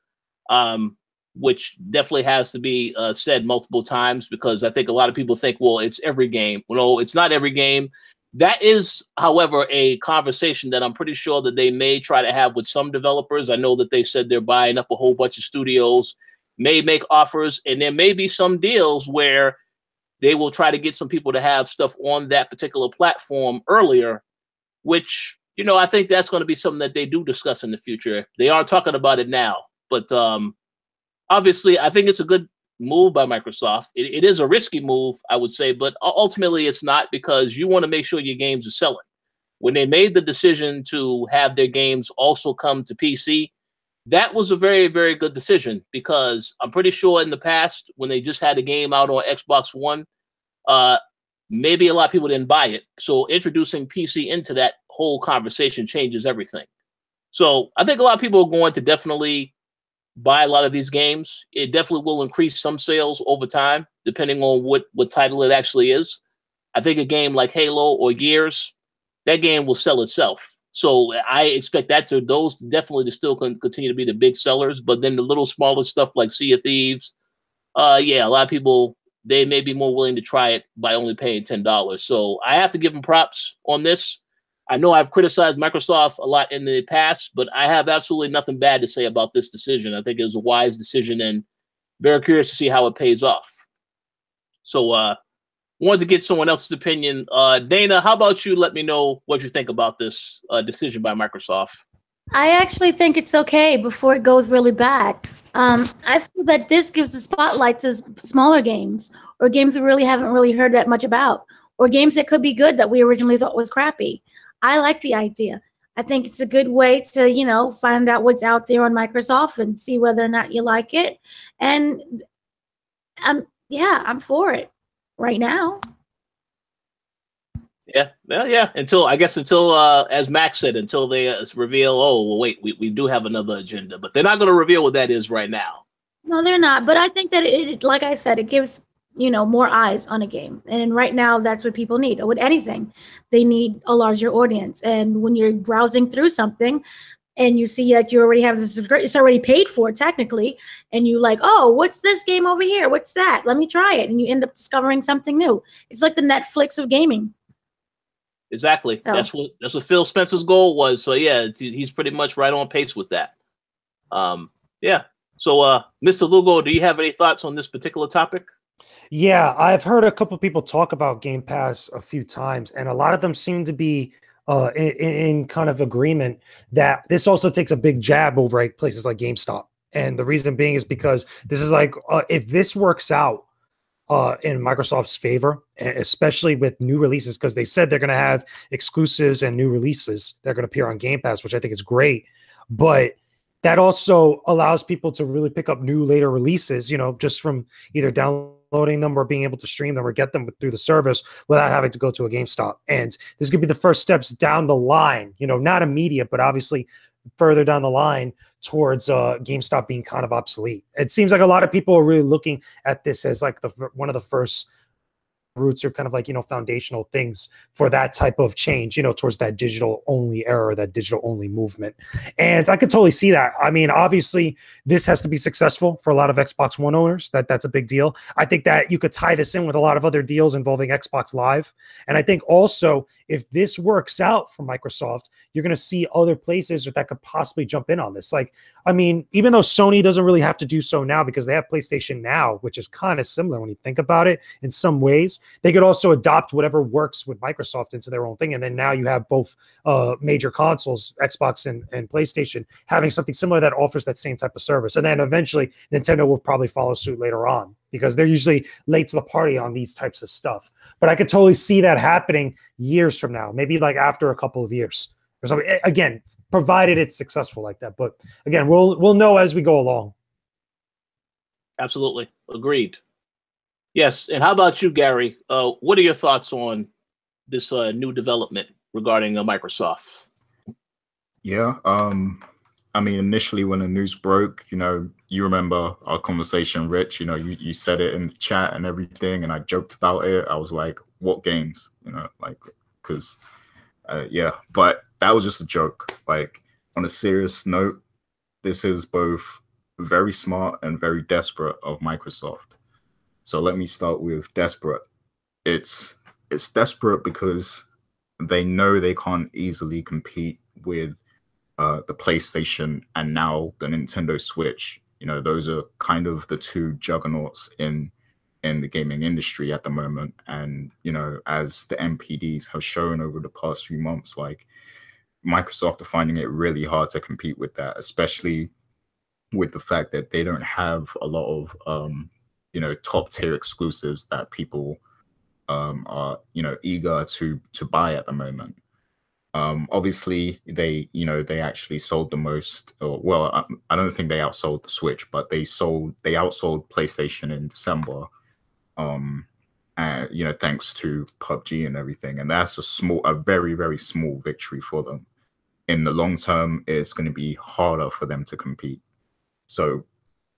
which definitely has to be said multiple times, because I think a lot of people think, well, it's every game. Well, no, it's not every game. That is, however, a conversation that I'm pretty sure that they may try to have with some developers. I know that they said they're buying up a whole bunch of studios, may make offers, and there may be some deals where they will try to get some people to have stuff on that particular platform earlier, which, you know, I think that's going to be something that they do discuss in the future. They are talking about it now, but obviously, I think it's a good move by Microsoft. It is a risky move, I would say, but ultimately it's not, because you want to make sure your games are selling. When they made the decision to have their games also come to PC, that was a very, very good decision, because I'm pretty sure in the past, when they just had a game out on Xbox One, maybe a lot of people didn't buy it. So introducing PC into that whole conversation changes everything. So I think a lot of people are going to definitely buy a lot of these games. It definitely will increase some sales over time, depending on what title it actually is. I think a game like Halo or Gears, that game will sell itself. So I expect those definitely to still continue to be the big sellers. But then the little smaller stuff like Sea of Thieves, yeah, a lot of people, they may be more willing to try it by only paying $10. So I have to give them props on this. I know I've criticized Microsoft a lot in the past, but I have absolutely nothing bad to say about this decision. I think it was a wise decision and very curious to see how it pays off. So wanted to get someone else's opinion. Dana, how about you let me know what you think about this decision by Microsoft? I actually think it's okay before it goes really bad. I feel that this gives the spotlight to smaller games, or games that really haven't really heard that much about, or games that could be good that we originally thought was crappy. I like the idea. I think it's a good way to, you know, find out what's out there on Microsoft and see whether or not you like it. And yeah, I'm for it right now. Yeah, well, yeah. Until as Max said, until they reveal, oh, well, wait, we do have another agenda, but they're not going to reveal what that is right now. No, they're not. But I think that it, like I said, it gives, you know, more eyes on a game. And right now, that's what people need. Or with anything, they need a larger audience. And when you're browsing through something and you see that you already have this, it's already paid for technically, and you like, oh, what's this game over here? What's that? Let me try it. And you end up discovering something new. It's like the Netflix of gaming. Exactly. So that's what Phil Spencer's goal was. So yeah, he's pretty much right on pace with that. Yeah. So Mr. Lugo, do you have any thoughts on this particular topic? Yeah, I've heard a couple people talk about Game Pass a few times, and a lot of them seem to be in kind of agreement that this also takes a big jab over at places like GameStop. And the reason being is because this is like, if this works out in Microsoft's favor, especially with new releases, because they said they're going to have exclusives and new releases that are going to appear on Game Pass, which I think is great. But that also allows people to really pick up new later releases, you know, just from either downloading them or being able to stream them or get them through the service without having to go to a GameStop. And this could be the first steps down the line, you know, not immediate, but obviously further down the line towards GameStop being kind of obsolete. It seems like a lot of people are really looking at this as like one of the first roots are kind of like, foundational things for that type of change, towards that digital only era, that digital only movement. And I could totally see that. I mean, obviously this has to be successful for a lot of Xbox One owners. That's a big deal. I think that you could tie this in with a lot of other deals involving Xbox Live. And I think also if this works out for Microsoft, you're going to see other places that could possibly jump in on this. Like, I mean, even though Sony doesn't really have to do so now because they have PlayStation Now, which is kind of similar when you think about it in some ways, they could also adopt whatever works with Microsoft into their own thing. And then now you have both major consoles, Xbox and PlayStation, having something similar that offers that same type of service. And then eventually Nintendo will probably follow suit later on because they're usually late to the party on these types of stuff. But I could totally see that happening years from now, maybe like after a couple of years or something. Again, provided it's successful like that. But again, we'll know as we go along. Absolutely. Agreed. Yes. And how about you, Gary? What are your thoughts on this new development regarding Microsoft? Yeah. I mean, initially when the news broke, you remember our conversation, Rich, you said it in the chat and everything, and I joked about it. I was like, what games? Because, yeah, but that was just a joke. Like, on a serious note, this is both very smart and very desperate of Microsoft. So let me start with desperate. It's desperate because they know they can't easily compete with the PlayStation and now the Nintendo Switch. Those are kind of the two juggernauts in the gaming industry at the moment. And, as the MPDs have shown over the past few months, like Microsoft are finding it really hard to compete with that, especially with the fact that they don't have a lot of, top tier exclusives that people are, eager to buy at the moment. Obviously, they actually sold the most. I don't think they outsold the Switch, but they outsold PlayStation in December. Thanks to PUBG and everything, and that's a very, very small victory for them. In the long term, it's going to be harder for them to compete. So,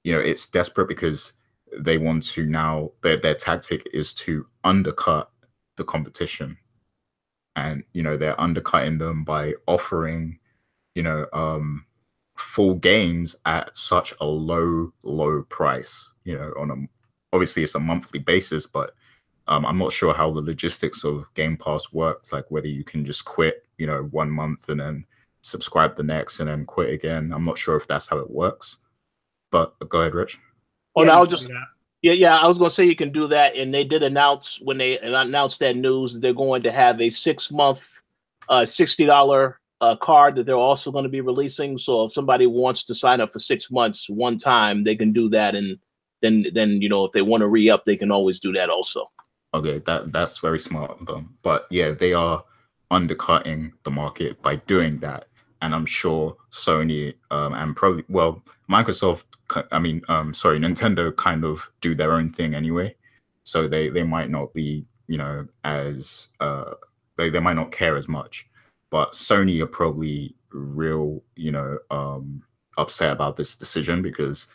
it's desperate because they want to now. Their tactic is to undercut the competition. And, they're undercutting them by offering, full games at such a low price, obviously it's a monthly basis, but I'm not sure how the logistics of Game Pass works, like whether you can just quit, 1 month and then subscribe the next and then quit again. I'm not sure if that's how it works, but go ahead, Rich. Oh, no, Yeah, I was going to say you can do that, and they did announce when they announced that news, they're going to have a 6-month, $60 card that they're also going to be releasing. So if somebody wants to sign up for 6 months one time, they can do that, and then if they want to re-up, they can always do that also. Okay, that's very smart of them. But yeah, they are undercutting the market by doing that, and I'm sure Sony and probably Microsoft. Nintendo kind of do their own thing anyway, so they might not be, as they might not care as much, but Sony are probably real, upset about this decision because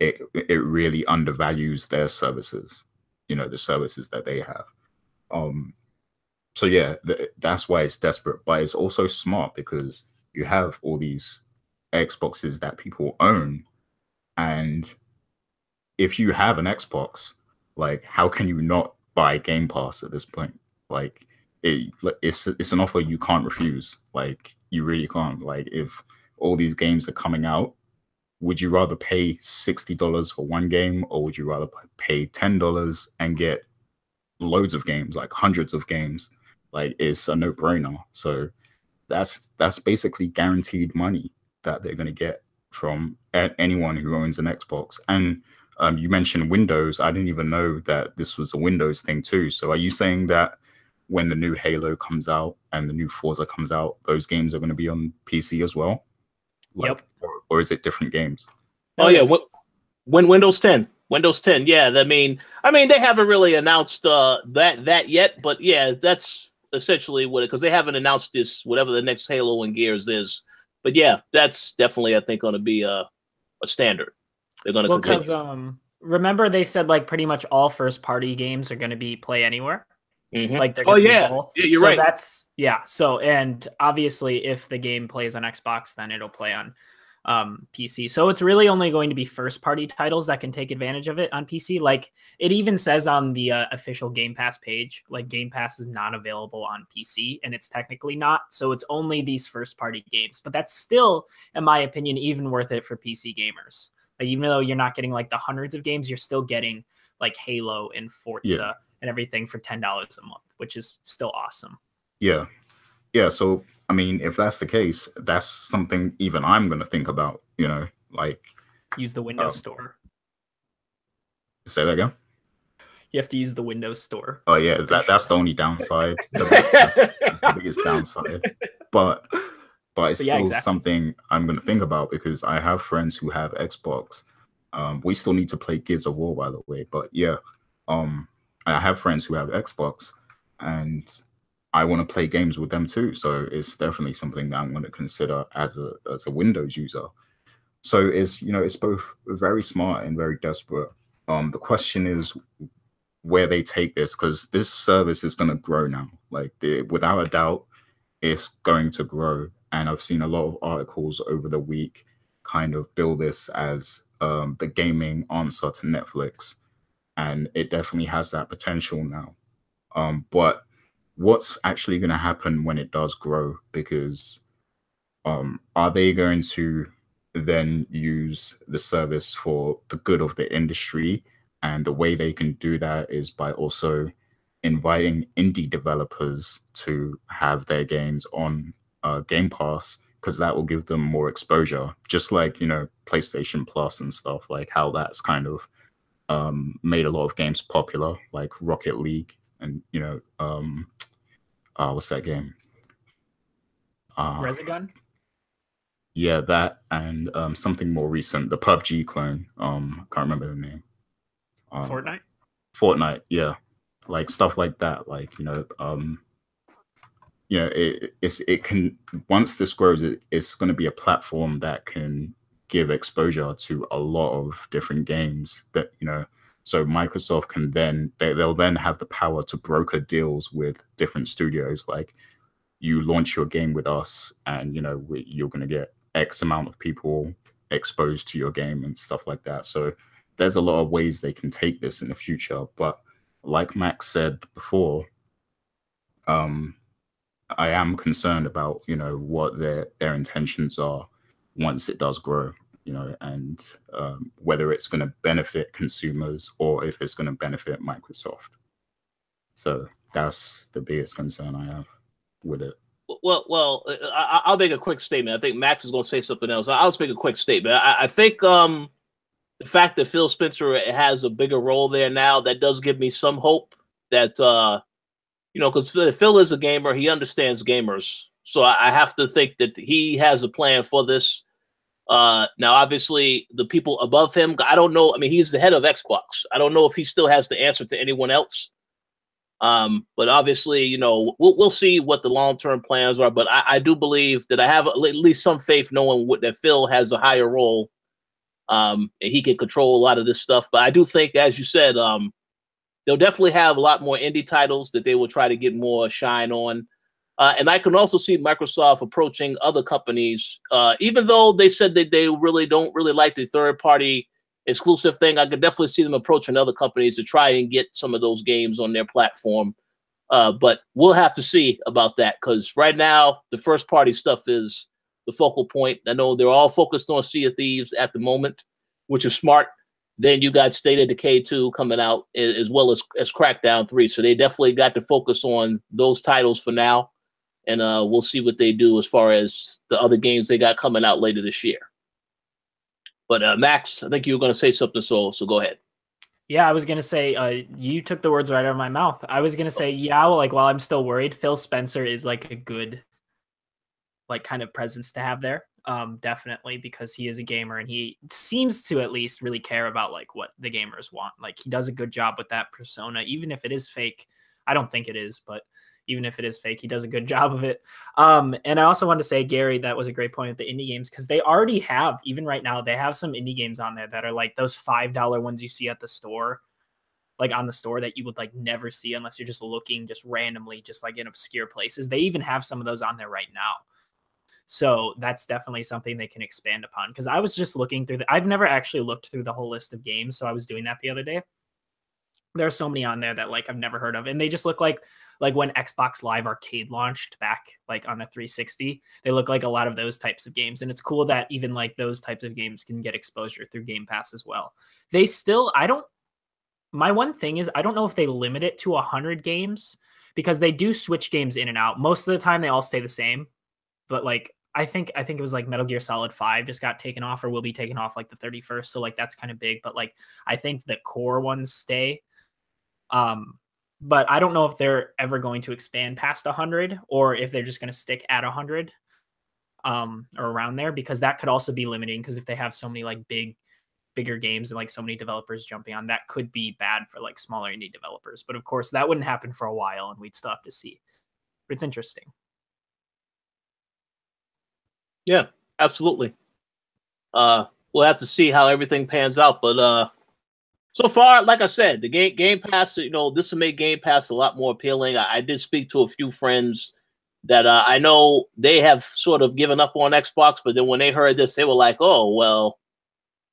it really undervalues their services, the services that they have. So yeah, that's why it's desperate, but it's also smart because you have all these Xboxes that people own. And if you have an Xbox, like, how can you not buy Game Pass at this point? Like, it's an offer you can't refuse. Like, you really can't. Like, if all these games are coming out, would you rather pay $60 for one game, or would you rather pay $10 and get loads of games, like hundreds of games? Like, it's a no-brainer. So that's basically guaranteed money that they're going to get from anyone who owns an Xbox. And you mentioned Windows. I didn't even know that this was a Windows thing too. So are you saying that when the new Halo comes out and the new Forza comes out, those games are going to be on PC as well? Like, yep. Or is it different games? Oh yeah, when Windows 10. Windows 10, yeah. I mean, they haven't really announced that yet, but yeah, that's essentially what it, because they haven't announced this, whatever the next Halo and Gears is. But yeah, that's definitely, I think, going to be a standard. They're going to continue. Because remember they said like pretty much all first party games are going to be play anywhere. Like they're oh gonna be yeah, both. yeah, you're so right. That's So and obviously, if the game plays on Xbox, then it'll play on PC. So it's really only going to be first party titles that can take advantage of it on PC. Like it even says on the official Game Pass page, like Game Pass is not available on PC, and it's technically not. So it's only these first party games. But that's still, in my opinion, even worth it for PC gamers. Like even though you're not getting like the hundreds of games, you're still getting like Halo and Forza and everything for $10 a month, which is still awesome. Yeah. So I mean, if that's the case, that's something even I'm going to think about. Like use the Windows Store. Say that again. You have to use the Windows Store. Oh yeah, that's the only downside. That's the biggest downside. But it's still something I'm going to think about because I have friends who have Xbox. We still need to play Gears of War, by the way. But yeah, I have friends who have Xbox, and I want to play games with them too. So it's definitely something that I'm going to consider as a Windows user. So it's both very smart and very desperate. The question is where they take this, because this service is going to grow now. Like without a doubt, it's going to grow. And I've seen a lot of articles over the week kind of bill this as the gaming answer to Netflix. And it definitely has that potential now. But what's actually going to happen when it does grow? Because are they going to then use the service for the good of the industry? And the way they can do that is by also inviting indie developers to have their games on Game Pass, because that will give them more exposure, just like PlayStation Plus and stuff, like how that's kind of made a lot of games popular, like Rocket League and what's that game? Resogun? Yeah, that and something more recent, the PUBG clone. Can't remember the name. Fortnite, yeah, like stuff like that. Like it can, once this grows, it's going to be a platform that can give exposure to a lot of different games that so Microsoft can then they'll then have the power to broker deals with different studios. Like you launch your game with us, and you're going to get X amount of people exposed to your game and stuff like that. So there's a lot of ways they can take this in the future. But like Max said before, I am concerned about what their intentions are once it does grow, and whether it's going to benefit consumers or if it's going to benefit Microsoft. So that's the biggest concern I have with it. Well, I'll make a quick statement. I think Max is going to say something else. I'll just make a quick statement. I think the fact that Phil Spencer has a bigger role there now, that does give me some hope that, because Phil is a gamer, he understands gamers. So I have to think that he has a plan for this. Now, obviously, the people above him, I don't know. I mean, he's the head of Xbox. I don't know if he still has the answer to anyone else. But obviously, we'll see what the long-term plans are. But I do believe that I have at least some faith knowing that Phil has a higher role. And he can control a lot of this stuff. But I do think, as you said, they'll definitely have a lot more indie titles that they will try to get more shine on. And I can also see Microsoft approaching other companies, even though they said that they really don't really like the third-party exclusive thing. I could definitely see them approaching other companies to try and get some of those games on their platform. But we'll have to see about that, because right now the first-party stuff is the focal point. I know they're all focused on Sea of Thieves at the moment, which is smart. Then you got State of Decay 2 coming out, as well as Crackdown 3. So they definitely got to focus on those titles for now. And we'll see what they do as far as the other games they got coming out later this year. But Max, I think you were going to say something, so go ahead. Yeah, I was going to say, you took the words right out of my mouth. I was going to say, yeah, well, like, while I'm still worried, Phil Spencer is like a good kind of presence to have there. Definitely, because he is a gamer and he seems to at least really care about like what the gamers want. Like he does a good job with that persona, even if it is fake. I don't think it is, but even if it is fake. He does a good job of it. And I also want to say, Gary, that was a great point with the indie games, because they already have, even right now, they have some indie games on there that are like those $5 ones you see at the store, like on the store, that you would like never see unless you're just looking just randomly, just like in obscure places. They even have some of those on there right now. So that's definitely something they can expand upon. Because I was just looking through I've never actually looked through the whole list of games, so I was doing that the other day. There are so many on there that like I've never heard of, and they just look like when Xbox Live Arcade launched back like on the 360. They look like a lot of those types of games, and it's cool that even like those types of games can get exposure through Game Pass as well. They still, my one thing is I don't know if they limit it to 100 games, because they do switch games in and out. Most of the time they all stay the same, but like I think it was like Metal Gear Solid 5 just got taken off, or will be taken off like the 31st. So like that's kind of big, but like I think the core ones stay. But I don't know if they're ever going to expand past 100, or if they're just going to stick at 100 or around there, because that could also be limiting, because if they have so many like bigger games and like so many developers jumping on, that could be bad for like smaller indie developers. But of course that wouldn't happen for a while, and we'd still have to see. But it's interesting. Yeah, absolutely. We'll have to see how everything pans out, but so far, like I said, the Game Pass, this will make Game Pass a lot more appealing. I did speak to a few friends that I know they have sort of given up on Xbox, but then when they heard this, they were like, oh, well,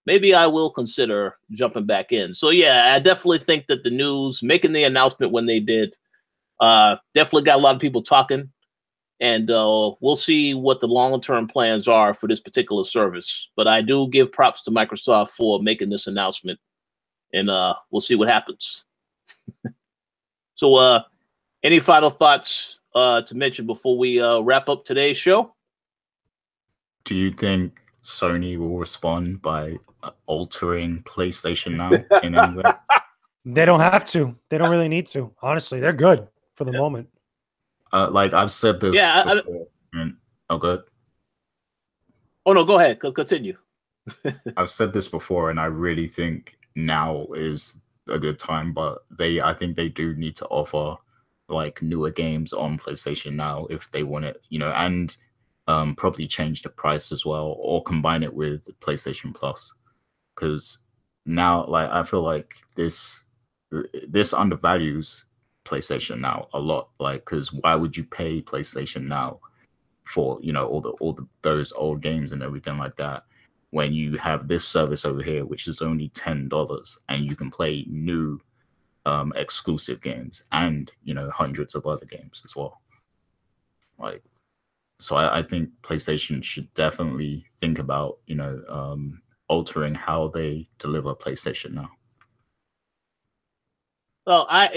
maybe I will consider jumping back in. So yeah, I definitely think that the news, making the announcement when they did, definitely got a lot of people talking. And we'll see what the long-term plans are for this particular service. But I do give props to Microsoft for making this announcement, and we'll see what happens. So any final thoughts to mention before we wrap up today's show? Do you think Sony will respond by altering PlayStation Now in any way? They don't have to. They don't really need to. Honestly, they're good for the moment. Like I've said this before. Oh, good. Oh no, go ahead. Continue. I've said this before, and I really think now is a good time. But I think they do need to offer like newer games on PlayStation Now if they want it, and probably change the price as well, or combine it with PlayStation Plus, because now, like, I feel like this undervalues PlayStation Now a lot, like, because why would you pay PlayStation Now for all those old games and everything like that, when you have this service over here which is only $10 and you can play new exclusive games and hundreds of other games as well. Like, so I think PlayStation should definitely think about altering how they deliver PlayStation Now. Well, I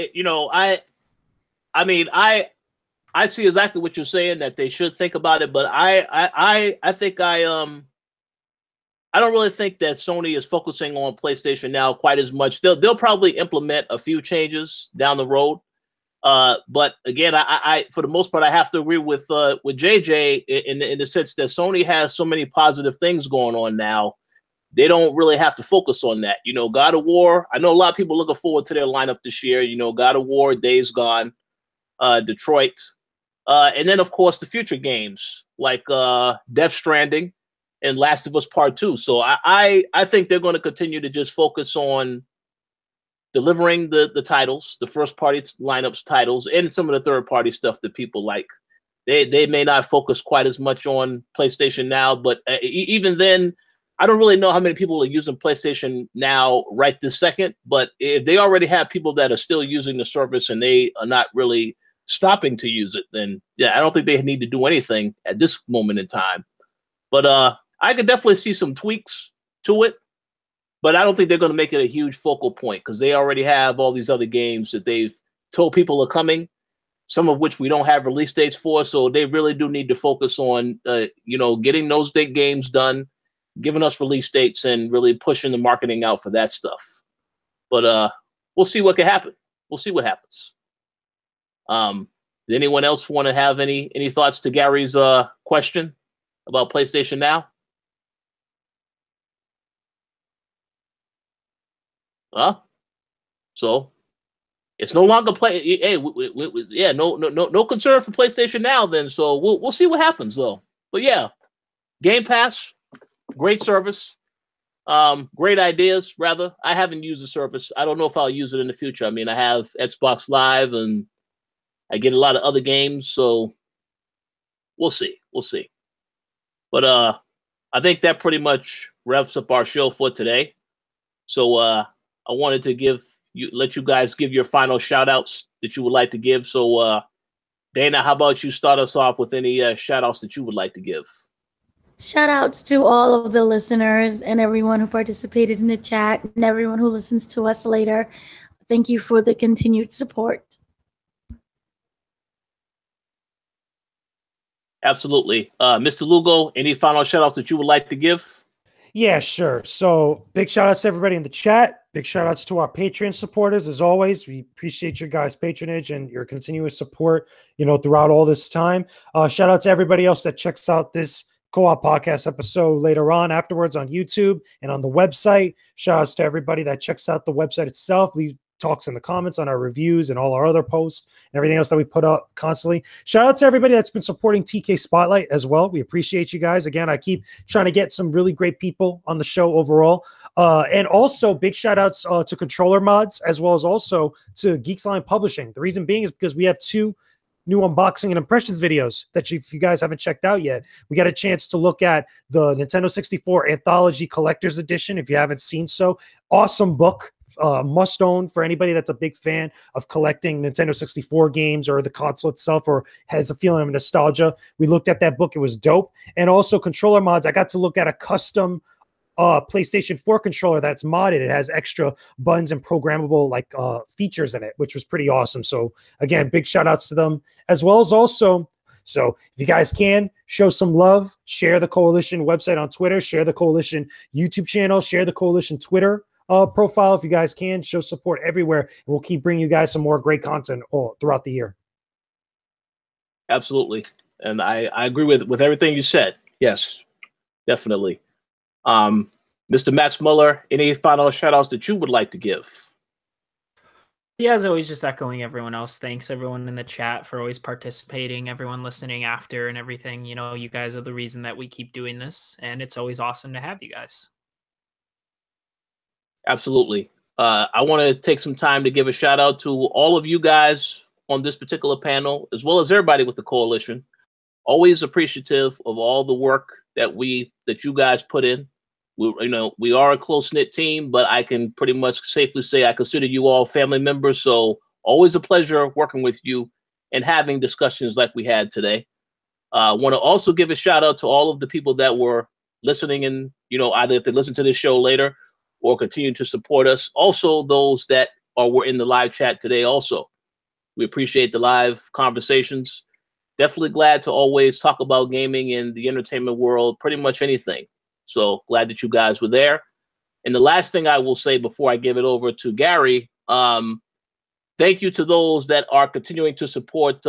see exactly what you're saying, that they should think about it, but I think I don't really think that Sony is focusing on PlayStation Now quite as much. They'll probably implement a few changes down the road, but again, I for the most part I have to agree with JJ in the sense that Sony has so many positive things going on now. They don't really have to focus on that. God of War, I know a lot of people looking forward to their lineup this year. God of War, Days Gone, Detroit, and then of course the future games like Death Stranding and Last of Us Part 2. So I think they're going to continue to just focus on delivering the titles, the first party lineups titles, and some of the third party stuff that people like. They may not focus quite as much on PlayStation Now, but even then, I don't really know how many people are using PlayStation Now right this second, but if they already have people that are still using the service and they are not really stopping to use it, then yeah, I don't think they need to do anything at this moment in time. But I could definitely see some tweaks to it, but I don't think they're going to make it a huge focal point, because they already have all these other games that they've told people are coming, some of which we don't have release dates for. So they really do need to focus on, getting those games done, giving us release dates, and really pushing the marketing out for that stuff. But we'll see what can happen. We'll see what happens. Did anyone else want to have any thoughts to Gary's question about PlayStation Now? So it's no longer play. Hey, yeah, no concern for PlayStation Now. Then, so we'll see what happens though. But yeah, Game Pass, great service. Great ideas. Rather, I haven't used the service. I don't know if I'll use it in the future. I mean, I have Xbox Live and I get a lot of other games, so we'll see. We'll see. But I think that pretty much wraps up our show for today. So I wanted to let you guys give your final shout outs that you would like to give. So Dana, how about you start us off with any shout outs that you would like to give? Shout outs to all of the listeners and everyone who participated in the chat and everyone who listens to us later. Thank you for the continued support. Absolutely. Mr. Lugo, any final shout outs that you would like to give? Yeah, sure. So big shout outs to everybody in the chat. Big shout outs to our Patreon supporters. As always, we appreciate your guys' patronage and your continuous support, throughout all this time. Shout out to everybody else that checks out this Co-op podcast episode later on afterwards on YouTube and on the website. Shout outs to everybody that checks out the website itself. Leave talks in the comments on our reviews and all our other posts and everything else that we put up constantly. Shout out to everybody that's been supporting TK Spotlight as well. We appreciate you guys. Again, I keep trying to get some really great people on the show overall. And also big shout outs to Controller Mods as well as also to Geeks Line Publishing. The reason being is because we have 2 new unboxing and impressions videos that if you guys haven't checked out yet. We got a chance to look at the Nintendo 64 Anthology Collector's Edition if you haven't seen so. Awesome book. Must own for anybody that's a big fan of collecting Nintendo 64 games or the console itself or has a feeling of nostalgia. We looked at that book. It was dope. And also Controller Mods. I got to look at a custom PlayStation 4 controller that's modded. It has extra buttons and programmable features in it, which was pretty awesome. So again, big shout outs to them as well as also. So if you guys can show some love, share the Koalition website on Twitter, share the Koalition YouTube channel, share the Koalition Twitter profile. If you guys can show support everywhere, and we'll keep bringing you guys some more great content all throughout the year. Absolutely. And I agree with everything you said. Yes, definitely. Mr. Max Muller, any final shout outs that you would like to give? Yeah, as always, just echoing everyone else. Thanks everyone in the chat for always participating, everyone listening after and everything. You guys are the reason that we keep doing this, and it's always awesome to have you guys. Absolutely. I want to take some time to give a shout out to all of you guys on this particular panel, as well as everybody with the Koalition. Always appreciative of all the work that you guys put in. We are a close-knit team, but I can pretty much safely say I consider you all family members. So always a pleasure working with you and having discussions like we had today. I want to also give a shout out to all of the people that were listening and, either if they listen to this show later or continue to support us. Also, those that were in the live chat today also. We appreciate the live conversations. Definitely glad to always talk about gaming in the entertainment world, pretty much anything. So glad that you guys were there. And the last thing I will say before I give it over to Gary, thank you to those that are continuing to support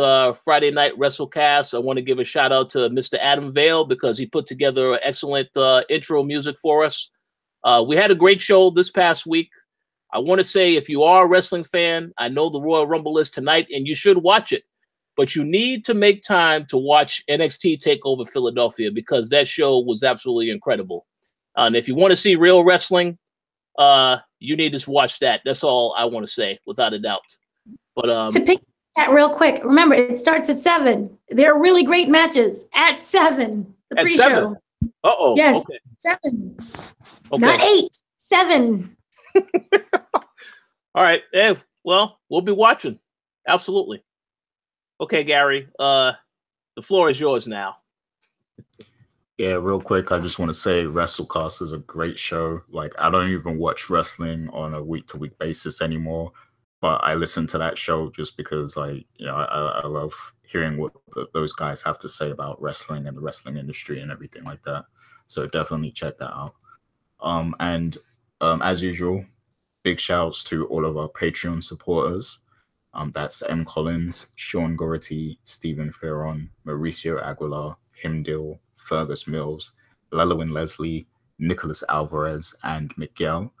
Friday Night WrestleCast. I want to give a shout out to Mr. Adam Vale because he put together excellent intro music for us. We had a great show this past week. I want to say if you are a wrestling fan, I know the Royal Rumble is tonight and you should watch it. But you need to make time to watch NXT TakeOver Philadelphia because that show was absolutely incredible. And if you want to see real wrestling, you need to watch that. That's all I want to say, without a doubt. But to pick that real quick, remember it starts at 7. There are really great matches at 7. The at pre-show. 7. Uh-oh. Yes, Okay. 7. Okay. Not 8. 7. All right. Hey, well, we'll be watching. Absolutely. Okay, Gary, the floor is yours now. Yeah, real quick, I just want to say WrestleCast is a great show. Like, I don't even watch wrestling on a week-to-week basis anymore, but I listen to that show just because, I love hearing what those guys have to say about wrestling and the wrestling industry and everything like that. So definitely check that out. As usual, big shouts to all of our Patreon supporters. That's M. Collins, Sean Gority, Stephen Ferron, Mauricio Aguilar, Himdil, Fergus Mills, Lelowin Leslie, Nicholas Alvarez, and Miguel.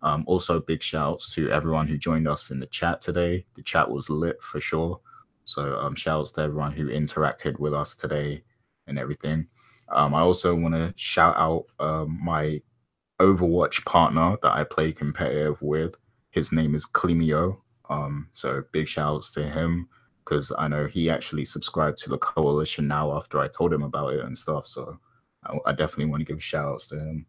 Also, big shouts to everyone who joined us in the chat today. The chat was lit for sure. So shouts to everyone who interacted with us today and everything. I also want to shout out my Overwatch partner that I play competitive with. His name is Clemio. So big shouts to him, because I know he actually subscribed to the Koalition now after I told him about it and stuff. So I definitely want to give shout outs to him.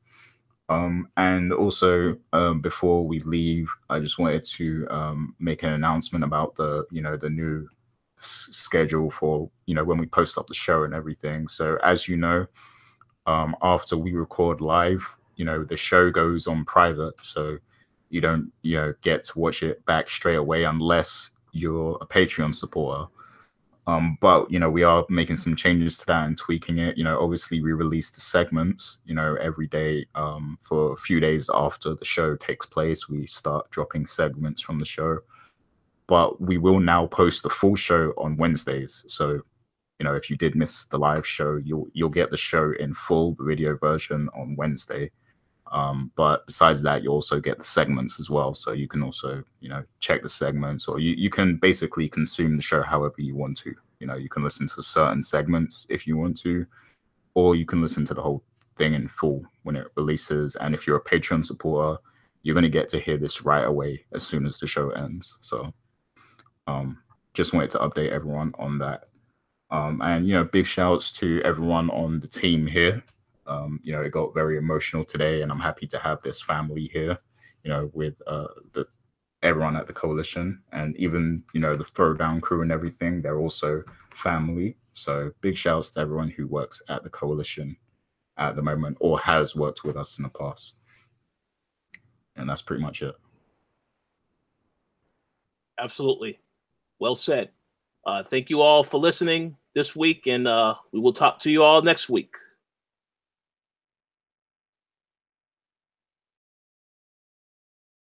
And also, before we leave, I just wanted to make an announcement about the new schedule for, when we post up the show and everything. So as you know, after we record live, the show goes on private. So you don't, get to watch it back straight away unless you're a Patreon supporter. But we are making some changes to that and tweaking it. Obviously we release the segments, every day. For a few days after the show takes place, we start dropping segments from the show. But we will now post the full show on Wednesdays. So, if you did miss the live show, you'll get the show in full, the video version, on Wednesday. But besides that, you also get the segments as well. So you can also, check the segments, or you can basically consume the show however you want to. You can listen to certain segments if you want to, or you can listen to the whole thing in full when it releases. And if you're a Patreon supporter, you're going to get to hear this right away as soon as the show ends. So just wanted to update everyone on that. And, big shouts to everyone on the team here. It got very emotional today, and I'm happy to have this family here, with everyone at the Koalition, and even, the Throwdown crew and everything. They're also family. So big shouts to everyone who works at the Koalition at the moment or has worked with us in the past. And that's pretty much it. Absolutely. Well said. Thank you all for listening this week, and we will talk to you all next week.